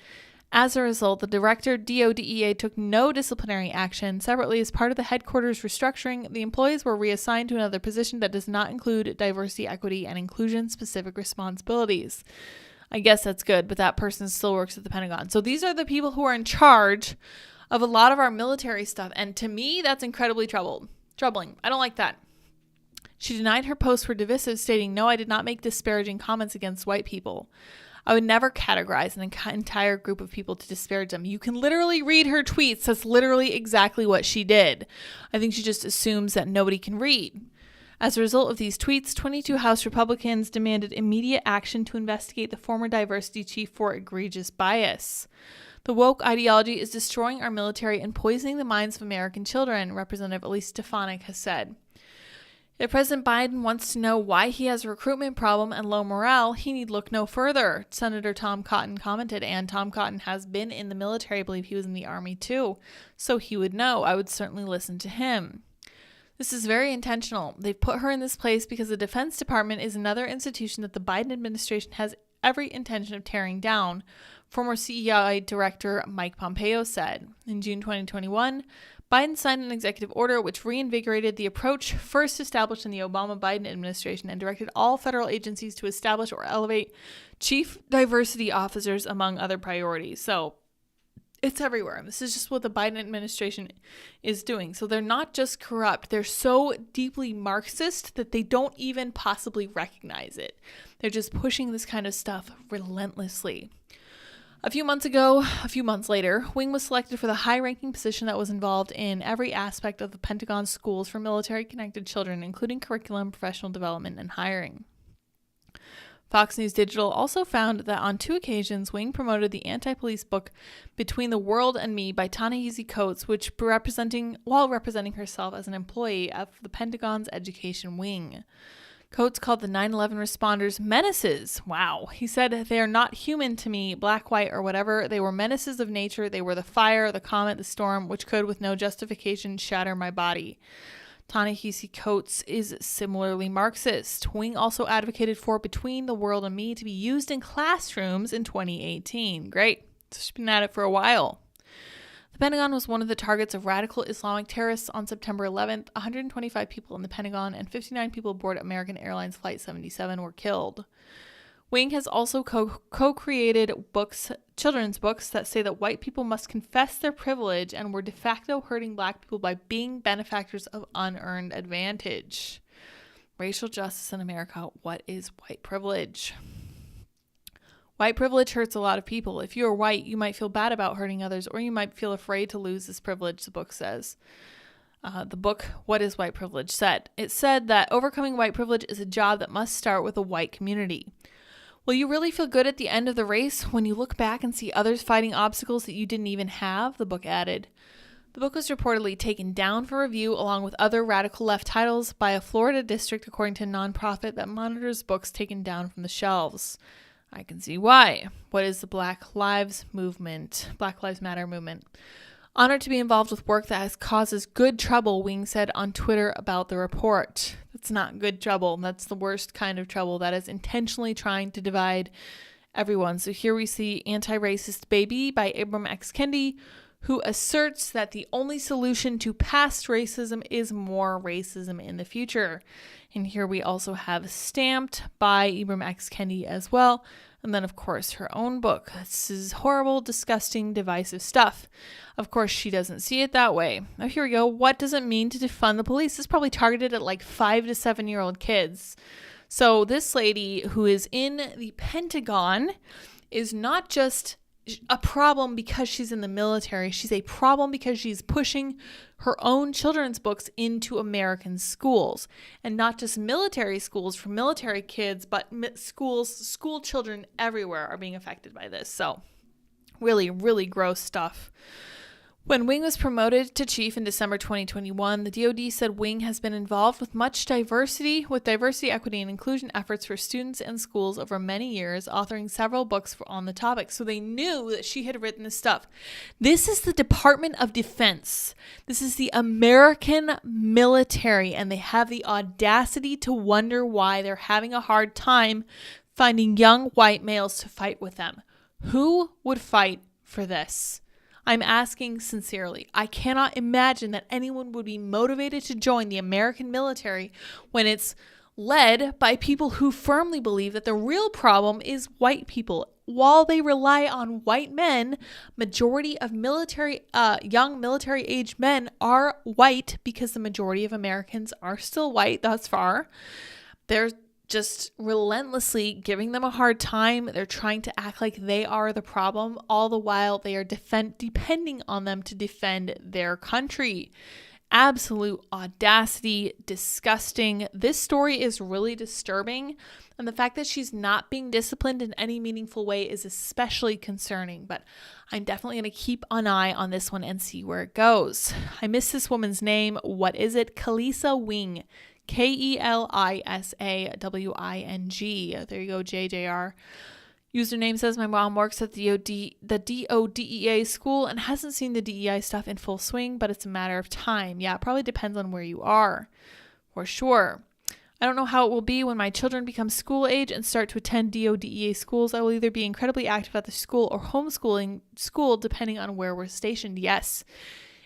As a result, the director, DODEA, took no disciplinary action. Separately, as part of the headquarters restructuring, the employees were reassigned to another position that does not include diversity, equity, and inclusion-specific responsibilities. I guess that's good, but that person still works at the Pentagon. So these are the people who are in charge of a lot of our military stuff, and to me, that's incredibly troubling. I don't like that. She denied her posts were divisive, stating, no, I did not make disparaging comments against white people. I would never categorize an entire group of people to disparage them. You can literally read her tweets. That's literally exactly what she did. I think she just assumes that nobody can read. As a result of these tweets, 22 House Republicans demanded immediate action to investigate the former diversity chief for egregious bias. The woke ideology is destroying our military and poisoning the minds of American children, Representative Elise Stefanik has said. If President Biden wants to know why he has a recruitment problem and low morale, he need look no further, Senator Tom Cotton commented, and Tom Cotton has been in the military. I believe he was in the Army too, so he would know. I would certainly listen to him. This is very intentional. They've put her in this place because the Defense Department is another institution that the Biden administration has every intention of tearing down, former CEI Director Mike Pompeo said. In June 2021, Biden signed an executive order which reinvigorated the approach first established in the Obama-Biden administration and directed all federal agencies to establish or elevate chief diversity officers among other priorities. So it's everywhere. This is just what the Biden administration is doing. So they're not just corrupt. They're so deeply Marxist that they don't even possibly recognize it. They're just pushing this kind of stuff relentlessly. A few months later, Wing was selected for the high-ranking position that was involved in every aspect of the Pentagon schools for military-connected children, including curriculum, professional development, and hiring. Fox News Digital also found that on 2 occasions, Wing promoted the anti-police book Between the World and Me by Ta-Nehisi Coates, while representing herself as an employee of the Pentagon's education wing. Coates called the 9/11 responders menaces. Wow. He said, they are not human to me, black, white, or whatever. They were menaces of nature. They were the fire, the comet, the storm, which could, with no justification, shatter my body. Ta-Nehisi Coates is similarly Marxist. Wing also advocated for Between the World and Me to be used in classrooms in 2018. Great. She's been at it for a while. The Pentagon was one of the targets of radical Islamic terrorists on September 11th. 125 people in the Pentagon and 59 people aboard American Airlines Flight 77 were killed. Wing has also co-created children's books that say that white people must confess their privilege and were de facto hurting black people by being benefactors of unearned advantage. Racial justice in America. What is white privilege? White privilege hurts a lot of people. If you are white, you might feel bad about hurting others, or you might feel afraid to lose this privilege, the book says. The book, What is White Privilege, said. It said that overcoming white privilege is a job that must start with a white community. Will you really feel good at the end of the race when you look back and see others fighting obstacles that you didn't even have? The book added. The book was reportedly taken down for review along with other radical left titles by a Florida district, according to a nonprofit that monitors books taken down from the shelves. I can see why. What is the Black Lives Matter movement? Honored to be involved with work that causes good trouble, Wing said on Twitter about the report. That's not good trouble. That's the worst kind of trouble. That is intentionally trying to divide everyone. So here we see Anti-Racist Baby by Ibram X. Kendi, who asserts that the only solution to past racism is more racism in the future. And here we also have Stamped by Ibram X. Kendi as well. And then, of course, her own book. This is horrible, disgusting, divisive stuff. Of course, she doesn't see it that way. Now, here we go. What does it mean to defund the police? This is probably targeted at like 5 to 7-year-old kids. So this lady who is in the Pentagon is not just a problem because she's in the military. She's a problem because she's pushing her own children's books into American schools, and not just military schools for military kids, but school children everywhere are being affected by this. So really, really gross stuff. When Wing was promoted to chief in December 2021, the DoD said Wing has been involved with diversity, equity, and inclusion efforts for students and schools over many years, authoring several books on the topic. So they knew that she had written this stuff. This is the Department of Defense. This is the American military, and they have the audacity to wonder why they're having a hard time finding young white males to fight with them. Who would fight for this? I'm asking sincerely. I cannot imagine that anyone would be motivated to join the American military when it's led by people who firmly believe that the real problem is white people. While they rely on white men, majority of young military-age men are white because the majority of Americans are still white thus far. They're just relentlessly giving them a hard time. They're trying to act like they are the problem, all the while they are depending on them to defend their country. Absolute audacity, disgusting. This story is really disturbing, and the fact that she's not being disciplined in any meaningful way is especially concerning, but I'm definitely going to keep an eye on this one and see where it goes. I miss this woman's name. What is it? Kelisa Wing. Kelisawing. There you go, JJR. Username says my mom works at the DODEA school and hasn't seen the DEI stuff in full swing, but it's a matter of time. Yeah, it probably depends on where you are, for sure. I don't know how it will be when my children become school age and start to attend DODEA schools. I will either be incredibly active at the school or homeschooling school, depending on where we're stationed. Yes.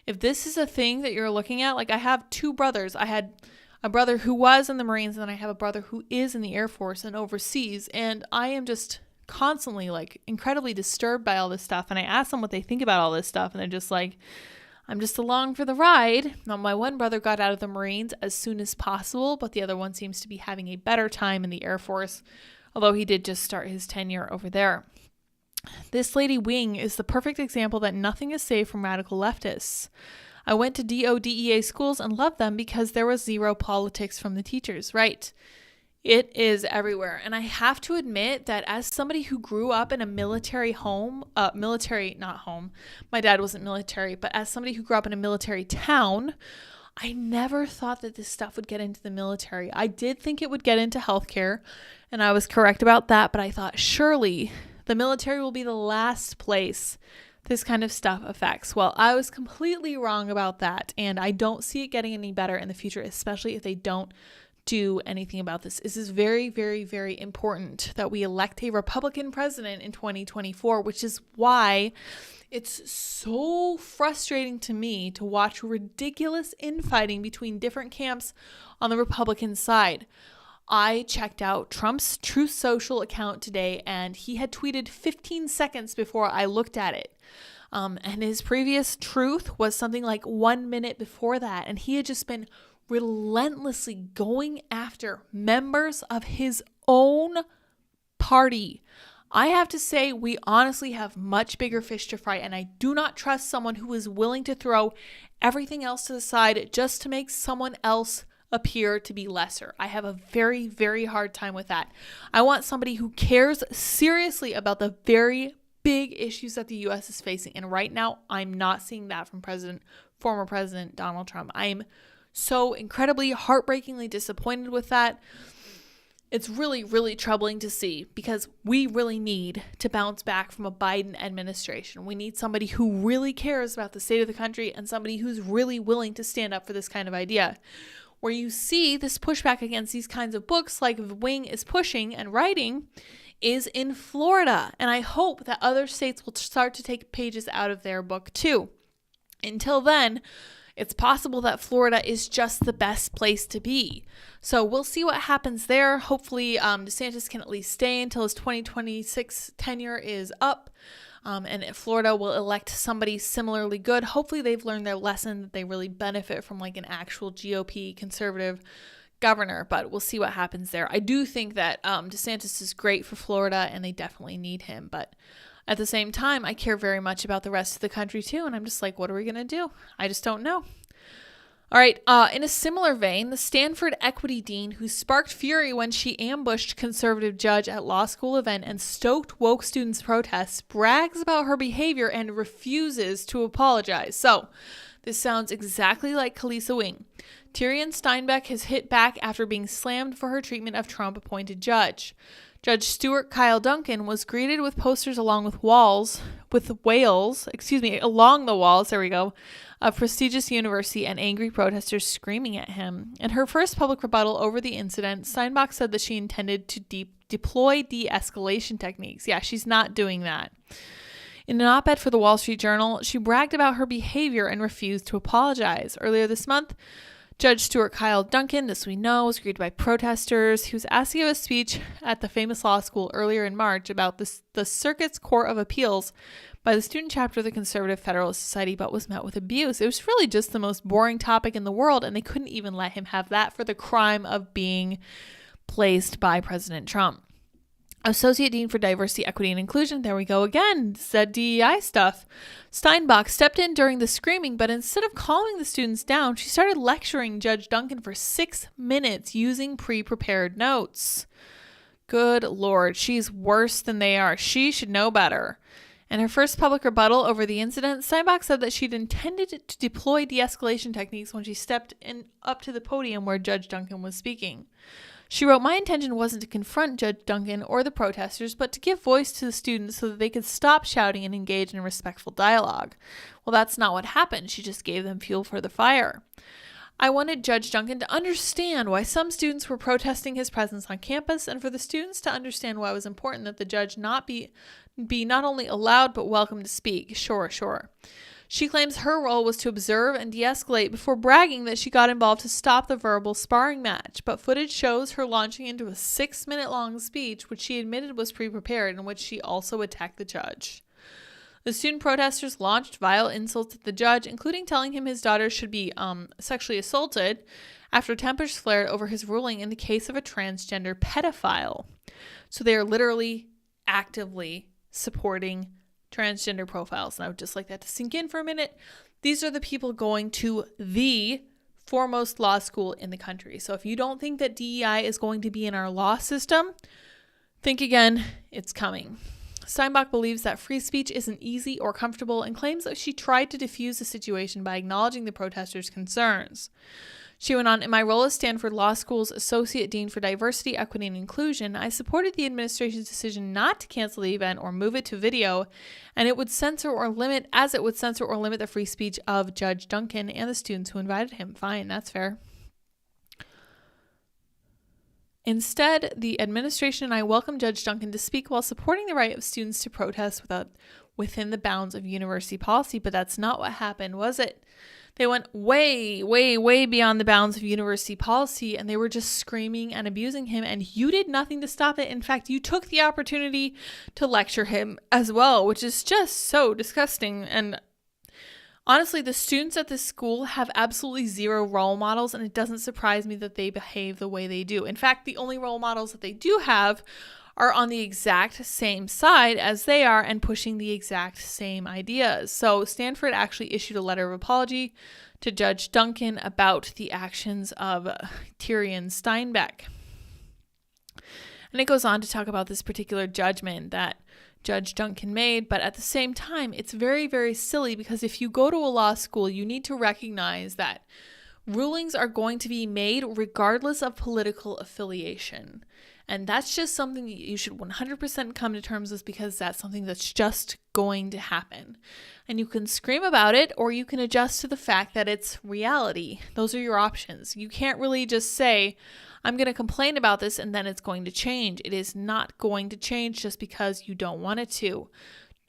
If this is a thing that you're looking at, like I have 2 brothers. I had a brother who was in the Marines, and then I have a brother who is in the Air Force and overseas, and I am just constantly like incredibly disturbed by all this stuff. And I ask them what they think about all this stuff, and they're just like, I'm just along for the ride. Now, my one brother got out of the Marines as soon as possible, but the other one seems to be having a better time in the Air Force, although he did just start his tenure over there. This lady Wing is the perfect example that nothing is safe from radical leftists. I went to DODEA schools and loved them because there was zero politics from the teachers, right? It is everywhere. And I have to admit that as somebody who grew up in a military home, not home, my dad wasn't military, but as somebody who grew up in a military town, I never thought that this stuff would get into the military. I did think it would get into healthcare, and I was correct about that, but I thought surely the military will be the last place this kind of stuff affects. Well, I was completely wrong about that, and I don't see it getting any better in the future, especially if they don't do anything about this. This is very, very, very important that we elect a Republican president in 2024, which is why it's so frustrating to me to watch ridiculous infighting between different camps on the Republican side. I checked out Trump's Truth Social account today, and he had tweeted 15 seconds before I looked at it. And his previous truth was something like 1 minute before that. And he had just been relentlessly going after members of his own party. I have to say, we honestly have much bigger fish to fry, and I do not trust someone who is willing to throw everything else to the side just to make someone else appear to be lesser. I have a very, very hard time with that. I want somebody who cares seriously about the very big issues that the U.S. is facing, and right now, I'm not seeing that from former President Donald Trump. I am so incredibly, heartbreakingly disappointed with that. It's really, really troubling to see because we really need to bounce back from a Biden administration. We need somebody who really cares about the state of the country and somebody who's really willing to stand up for this kind of idea. Where you see this pushback against these kinds of books like The Wing is pushing and writing is in Florida. And I hope that other states will start to take pages out of their book too. Until then, it's possible that Florida is just the best place to be. So we'll see what happens there. Hopefully, DeSantis can at least stay until his 2026 tenure is up. And Florida will elect somebody similarly good. Hopefully they've learned their lesson that they really benefit from like an actual GOP conservative governor, but we'll see what happens there. I do think that DeSantis is great for Florida and they definitely need him. But at the same time, I care very much about the rest of the country too. And I'm just like, what are we going to do? I just don't know. All right. In a similar vein, the Stanford equity dean who sparked fury when she ambushed conservative judge at law school event and stoked woke students' protests brags about her behavior and refuses to apologize. So this sounds exactly like Kalisa Wing. Tyrion Steinbeck has hit back after being slammed for her treatment of Trump-appointed judge. Judge Stuart Kyle Duncan was greeted with posters along the walls of prestigious university and angry protesters screaming at him. In her first public rebuttal over the incident, Steinbach said that she intended to deploy de-escalation techniques. Yeah, she's not doing that. In an op-ed for the Wall Street Journal, she bragged about her behavior and refused to apologize. Earlier this month, Judge Stuart Kyle Duncan, this we know, was greeted by protesters. He was asked to give a speech at the famous law school earlier in March about the Circuit's Court of Appeals by the student chapter of the Conservative Federalist Society, but was met with abuse. It was really just the most boring topic in the world, and they couldn't even let him have that for the crime of being placed by President Trump. Associate Dean for Diversity, Equity, and Inclusion, there we go again, said DEI stuff. Steinbach stepped in during the screaming, but instead of calming the students down, she started lecturing Judge Duncan for 6 minutes using pre-prepared notes. Good Lord, she's worse than they are. She should know better. In her first public rebuttal over the incident, Steinbach said that she'd intended to deploy de-escalation techniques when she stepped up to the podium where Judge Duncan was speaking. She wrote, "My intention wasn't to confront Judge Duncan or the protesters, but to give voice to the students so that they could stop shouting and engage in respectful dialogue." Well, that's not what happened. She just gave them fuel for the fire. I wanted Judge Duncan to understand why some students were protesting his presence on campus, and for the students to understand why it was important that the judge not be not only allowed but welcome to speak. Sure. She claims her role was to observe and de-escalate before bragging that she got involved to stop the verbal sparring match. But footage shows her launching into a 6-minute-long speech, which she admitted was pre-prepared, in which she also attacked the judge. The student protesters launched vile insults at the judge, including telling him his daughter should be sexually assaulted after tempers flared over his ruling in the case of a transgender pedophile. So they are literally actively supporting transgender profiles. And I would just like that to sink in for a minute. These are the people going to the foremost law school in the country. So if you don't think that DEI is going to be in our law system, think again, it's coming. Steinbach believes that free speech isn't easy or comfortable and claims that she tried to diffuse the situation by acknowledging the protesters' concerns. She went on, "In my role as Stanford Law School's Associate Dean for Diversity, Equity, and Inclusion, I supported the administration's decision not to cancel the event or move it to video, and it would censor or limit the free speech of Judge Duncan and the students who invited him." Fine, that's fair. Instead, the administration and I welcomed Judge Duncan to speak while supporting the right of students to protest within the bounds of university policy, but that's not what happened, was it? They went way, way, way beyond the bounds of university policy, and they were just screaming and abusing him, and you did nothing to stop it. In fact, you took the opportunity to lecture him as well, which is just so disgusting. And honestly, the students at this school have absolutely zero role models, and it doesn't surprise me that they behave the way they do. In fact, the only role models that they do have are on the exact same side as they are and pushing the exact same ideas. So Stanford actually issued a letter of apology to Judge Duncan about the actions of Tyrion Steinbeck. And it goes on to talk about this particular judgment that Judge Duncan made, but at the same time, it's very, very silly because if you go to a law school, you need to recognize that rulings are going to be made regardless of political affiliation. And that's just something that you should 100% come to terms with, because that's something that's just going to happen. And you can scream about it, or you can adjust to the fact that it's reality. Those are your options. You can't really just say, I'm going to complain about this and then it's going to change. It is not going to change just because you don't want it to.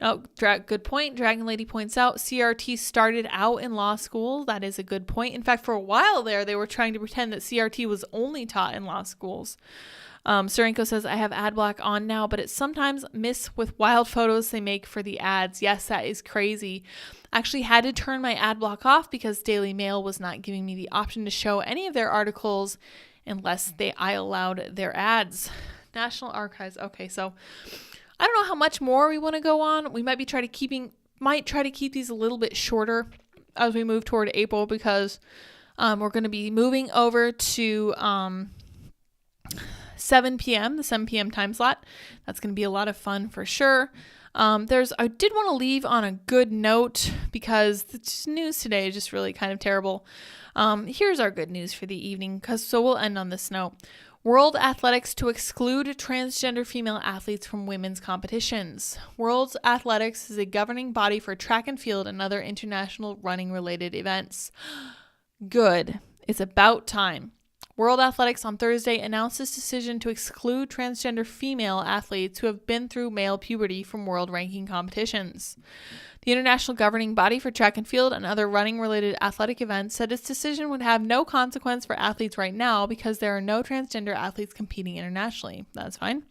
Oh, good point. Dragon Lady points out CRT started out in law school. That is a good point. In fact, for a while there, they were trying to pretend that CRT was only taught in law schools. Serenko says, I have ad block on now, but it's sometimes miss with wild photos they make for the ads. Yes, that is crazy. I actually had to turn my ad block off because Daily Mail was not giving me the option to show any of their articles unless I allowed their ads. National Archives. Okay, so I don't know how much more we want to go on. We might try to keep these a little bit shorter as we move toward April, because we're going to be moving over to 7 p.m., the 7 p.m. time slot. That's going to be a lot of fun for sure. I did want to leave on a good note, because the news today is just really kind of terrible. Here's our good news for the evening, so we'll end on this note. World Athletics to exclude transgender female athletes from women's competitions. World Athletics is a governing body for track and field and other international running-related events. Good. It's about time. World Athletics on Thursday announced its decision to exclude transgender female athletes who have been through male puberty from world ranking competitions. The international governing body for track and field and other running-related athletic events said its decision would have no consequence for athletes right now because there are no transgender athletes competing internationally. That's fine.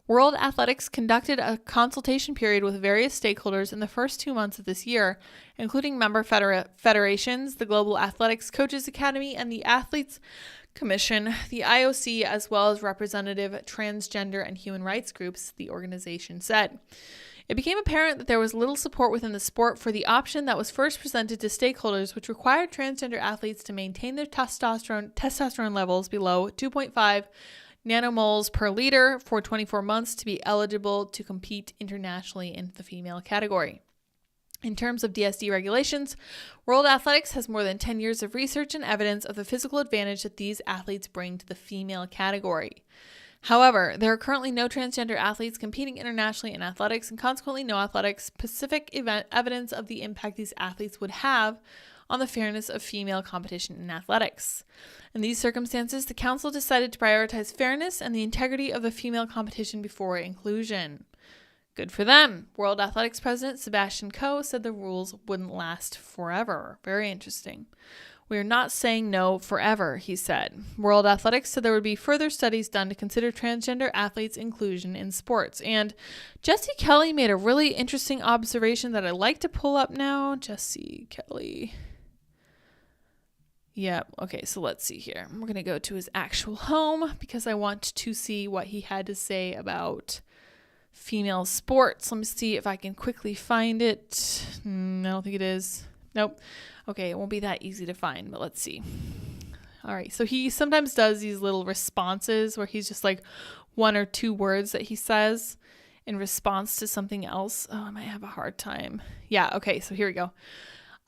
World Athletics conducted a consultation period with various stakeholders in the first 2 months of this year, including member federations, the Global Athletics Coaches Academy, and the Athletes Commission, the IOC, as well as representative transgender and human rights groups, the organization said. It became apparent that there was little support within the sport for the option that was first presented to stakeholders, which required transgender athletes to maintain their testosterone levels below 2.5 nanomoles per liter for 24 months to be eligible to compete internationally in the female category. In terms of DSD regulations, World Athletics has more than 10 years of research and evidence of the physical advantage that these athletes bring to the female category. However, there are currently no transgender athletes competing internationally in athletics, and consequently no athletics-specific evidence of the impact these athletes would have on the fairness of female competition in athletics. In these circumstances, the council decided to prioritize fairness and the integrity of the female competition before inclusion. Good for them. World Athletics President Sebastian Coe said the rules wouldn't last forever. Very interesting. We are not saying no forever, he said. World Athletics said there would be further studies done to consider transgender athletes' inclusion in sports. And Jesse Kelly made a really interesting observation that I'd like to pull up now. Jesse Kelly. Yeah, okay, so let's see here. We're going to go to his actual home because I want to see what he had to say about female sports. Let me see if I can quickly find it. I don't think it is. Nope. Okay, it won't be that easy to find, but let's see. All right, so he sometimes does these little responses where he's just like 1 or 2 words that he says in response to something else. Oh, I might have a hard time. Yeah, okay, so here we go.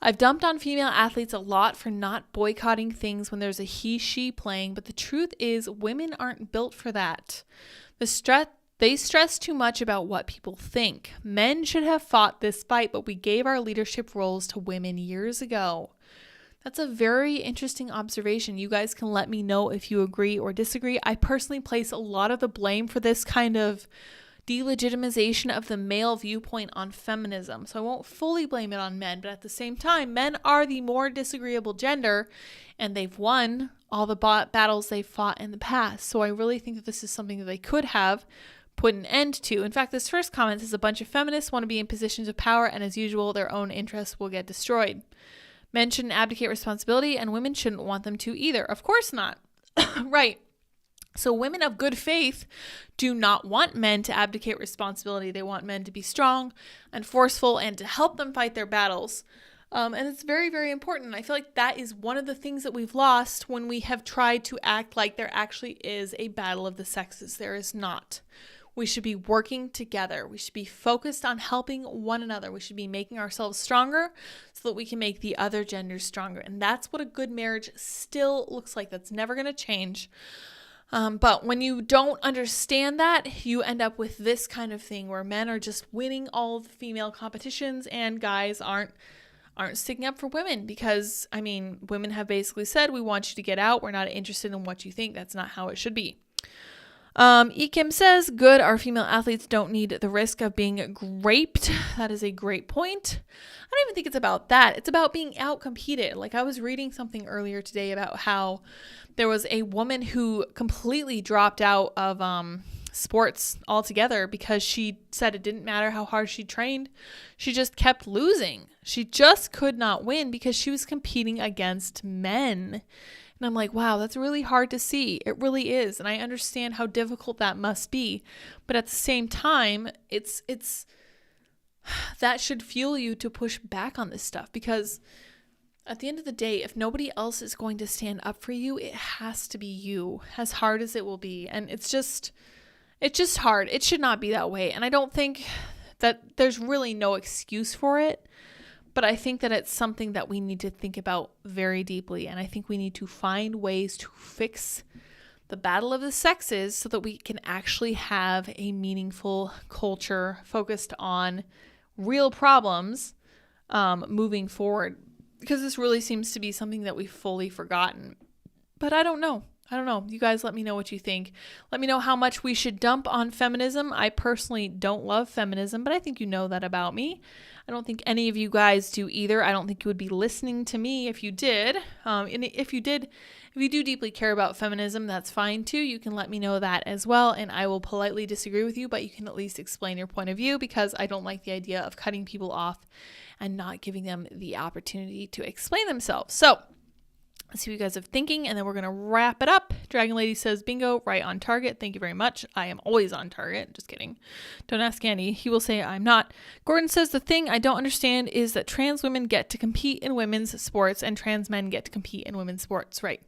I've dumped on female athletes a lot for not boycotting things when there's a he-she playing, but the truth is women aren't built for that. They stress too much about what people think. Men should have fought this fight, but we gave our leadership roles to women years ago. That's a very interesting observation. You guys can let me know if you agree or disagree. I personally place a lot of the blame for this kind of delegitimization of the male viewpoint on feminism. So I won't fully blame it on men, but at the same time, men are the more disagreeable gender, and they've won all the battles they've fought in the past. So I really think that this is something that they could have put an end to. In fact, this first comment says a bunch of feminists want to be in positions of power, and as usual, their own interests will get destroyed. Men shouldn't abdicate responsibility, and women shouldn't want them to either. Of course not. Right. So women of good faith do not want men to abdicate responsibility. They want men to be strong and forceful and to help them fight their battles. And it's very, very important. I feel like that is one of the things that we've lost when we have tried to act like there actually is a battle of the sexes. There is not. We should be working together. We should be focused on helping one another. We should be making ourselves stronger so that we can make the other gender stronger. And that's what a good marriage still looks like. That's never going to change. But when you don't understand that, you end up with this kind of thing where men are just winning all the female competitions and guys aren't sticking up for women because, I mean, women have basically said, we want you to get out. We're not interested in what you think. That's not how it should be. Ekim says, good, our female athletes don't need the risk of being raped. That is a great point. I don't even think it's about that. It's about being out-competed. Like, I was reading something earlier today about how there was a woman who completely dropped out of sports altogether because she said it didn't matter how hard she trained. She just kept losing. She just could not win because she was competing against men. And I'm like, wow, that's really hard to see. It really is. And I understand how difficult that must be. But at the same time, it's that should fuel you to push back on this stuff, because at the end of the day, if nobody else is going to stand up for you, it has to be you, as hard as it will be. And it's just hard. It should not be that way. And I don't think that there's really no excuse for it. But I think that it's something that we need to think about very deeply. And I think we need to find ways to fix the battle of the sexes so that we can actually have a meaningful culture focused on real problems moving forward. Because this really seems to be something that we've fully forgotten. But I don't know. You guys let me know what you think. Let me know how much we should dump on feminism. I personally don't love feminism, but I think you know that about me. I don't think any of you guys do either. I don't think you would be listening to me if you did. And if you do deeply care about feminism, that's fine too. You can let me know that as well, and I will politely disagree with you, but you can at least explain your point of view, because I don't like the idea of cutting people off and not giving them the opportunity to explain themselves. So let's see what you guys are thinking, and then we're going to wrap it up. Dragon Lady says, bingo, right on target. Thank you very much. I am always on target. Just kidding. Don't ask Andy. He will say I'm not. Gordon says, the thing I don't understand is that trans women get to compete in women's sports and trans men get to compete in women's sports. Right.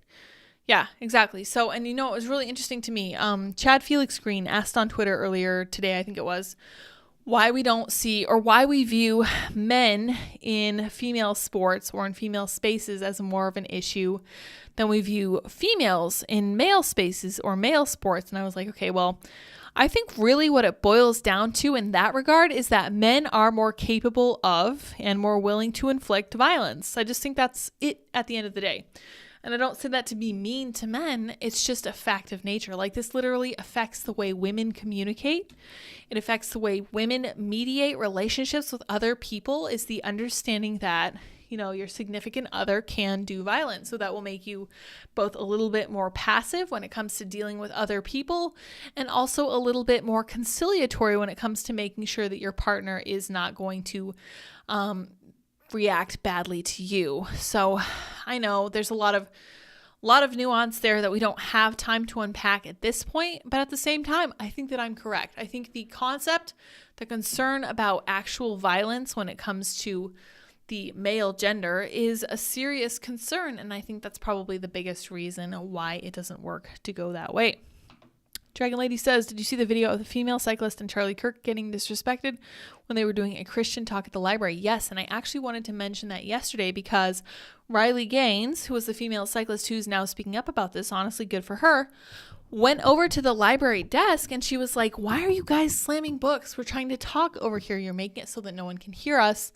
Yeah, exactly. So, and it was really interesting to me. Chad Felix Green asked on Twitter earlier today, I think it was, why we don't see, or why we view men in female sports or in female spaces as more of an issue than we view females in male spaces or male sports. And I was like, okay, well, I think really what it boils down to in that regard is that men are more capable of and more willing to inflict violence. I just think that's it at the end of the day. And I don't say that to be mean to men. It's just a fact of nature. Like, this literally affects the way women communicate. It affects the way women mediate relationships with other people, is the understanding that, your significant other can do violence. So that will make you both a little bit more passive when it comes to dealing with other people, and also a little bit more conciliatory when it comes to making sure that your partner is not going to react badly to you. So I know there's a lot of nuance there that we don't have time to unpack at this point, but at the same time, I think that I'm correct. I think the concern about actual violence when it comes to the male gender is a serious concern, and I think that's probably the biggest reason why it doesn't work to go that way. Dragon Lady says, did you see the video of the female cyclist and Charlie Kirk getting disrespected when they were doing a Christian talk at the library? Yes, and I actually wanted to mention that yesterday because Riley Gaines, who was the female cyclist who's now speaking up about this, honestly, good for her, went over to the library desk and she was like, why are you guys slamming books? We're trying to talk over here. You're making it so that no one can hear us.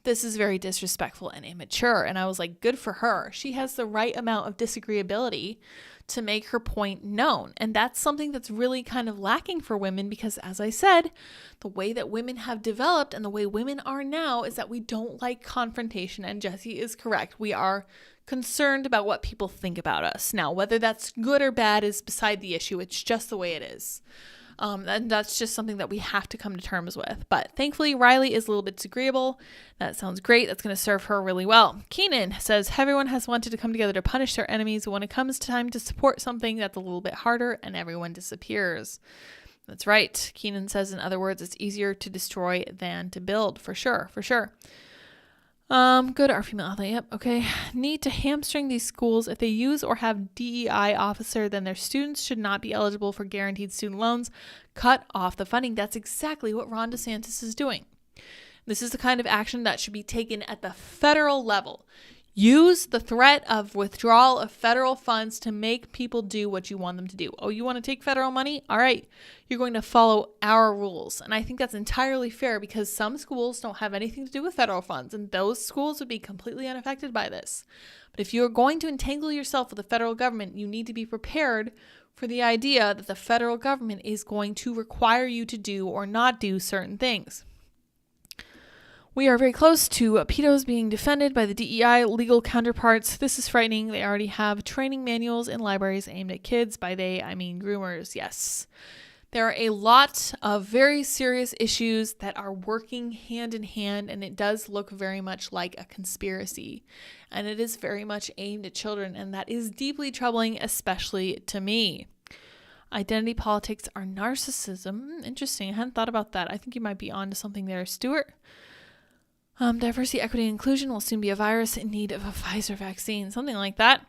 This is very disrespectful and immature. And I was like, good for her. She has the right amount of disagreeability to make her point known. And that's something that's really kind of lacking for women because, as I said, the way that women have developed and the way women are now is that we don't like confrontation. And Jessie is correct. We are concerned about what people think about us. Now, whether that's good or bad is beside the issue. It's just the way it is. And that's just something that we have to come to terms with. But thankfully, Riley is a little bit disagreeable. That sounds great. That's going to serve her really well. Keenan says, everyone has wanted to come together to punish their enemies. When it comes to time to support something, that's a little bit harder and everyone disappears. That's right. Keenan says, in other words, it's easier to destroy than to build. For sure. Good. Our female athlete. Yep. Okay. Need to hamstring these schools. If they use or have DEI officer, then their students should not be eligible for guaranteed student loans. Cut off the funding. That's exactly what Ron DeSantis is doing. This is the kind of action that should be taken at the federal level. use the threat of withdrawal of federal funds to make people do what you want them to do. Oh, you want to take federal money? All right, you're going to follow our rules. And I think that's entirely fair because some schools don't have anything to do with federal funds, and those schools would be completely unaffected by this. But if you're going to entangle yourself with the federal government, you need to be prepared for the idea that the federal government is going to require you to do or not do certain things. We are very close to pedos being defended by the DEI legal counterparts. This is frightening. They already have training manuals in libraries aimed at kids. By they, I mean groomers. Yes. There are a lot of very serious issues that are working hand in hand, and it does look very much like a conspiracy. And it is very much aimed at children, and that is deeply troubling, especially to me. Identity politics are narcissism. Interesting. I hadn't thought about that. I think you might be onto something there, Stuart. Diversity, equity, and inclusion will soon be a virus in need of a Pfizer vaccine. Something like that.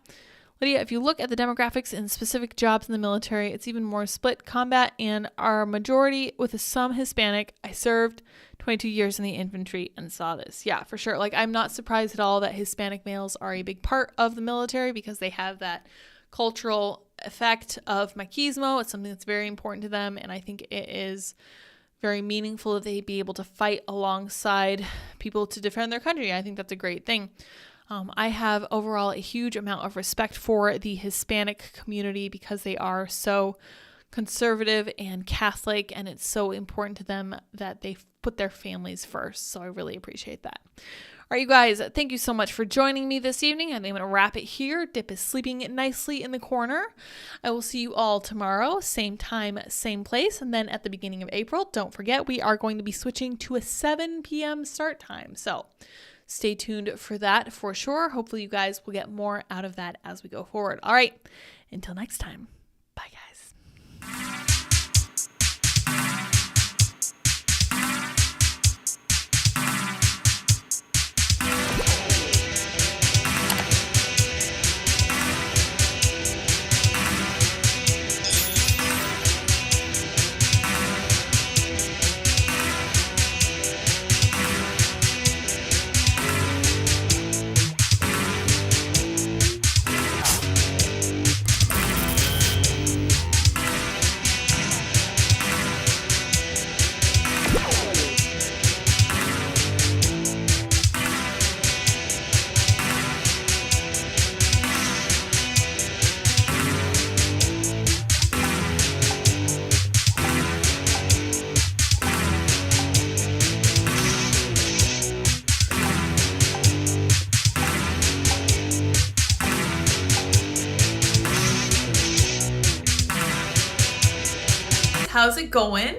Lydia, if you look at the demographics in specific jobs in the military, it's even more split combat and our majority with some Hispanic. I served 22 years in the infantry and saw this. Yeah, for sure. Like, I'm not surprised at all that Hispanic males are a big part of the military because they have that cultural effect of machismo. It's something that's very important to them, and I think it is very meaningful that they be able to fight alongside people to defend their country. I think that's a great thing. I have overall a huge amount of respect for the Hispanic community because they are so conservative and Catholic, and it's so important to them that they put their families first. So I really appreciate that. All right, you guys, thank you so much for joining me this evening. I think I'm going to wrap it here. Dip is sleeping nicely in the corner. I will see you all tomorrow, same time, same place. And then at the beginning of April, don't forget, we are going to be switching to a 7 p.m. start time. So stay tuned for that for sure. Hopefully you guys will get more out of that as we go forward. All right, until next time. Bye, guys. How's it going?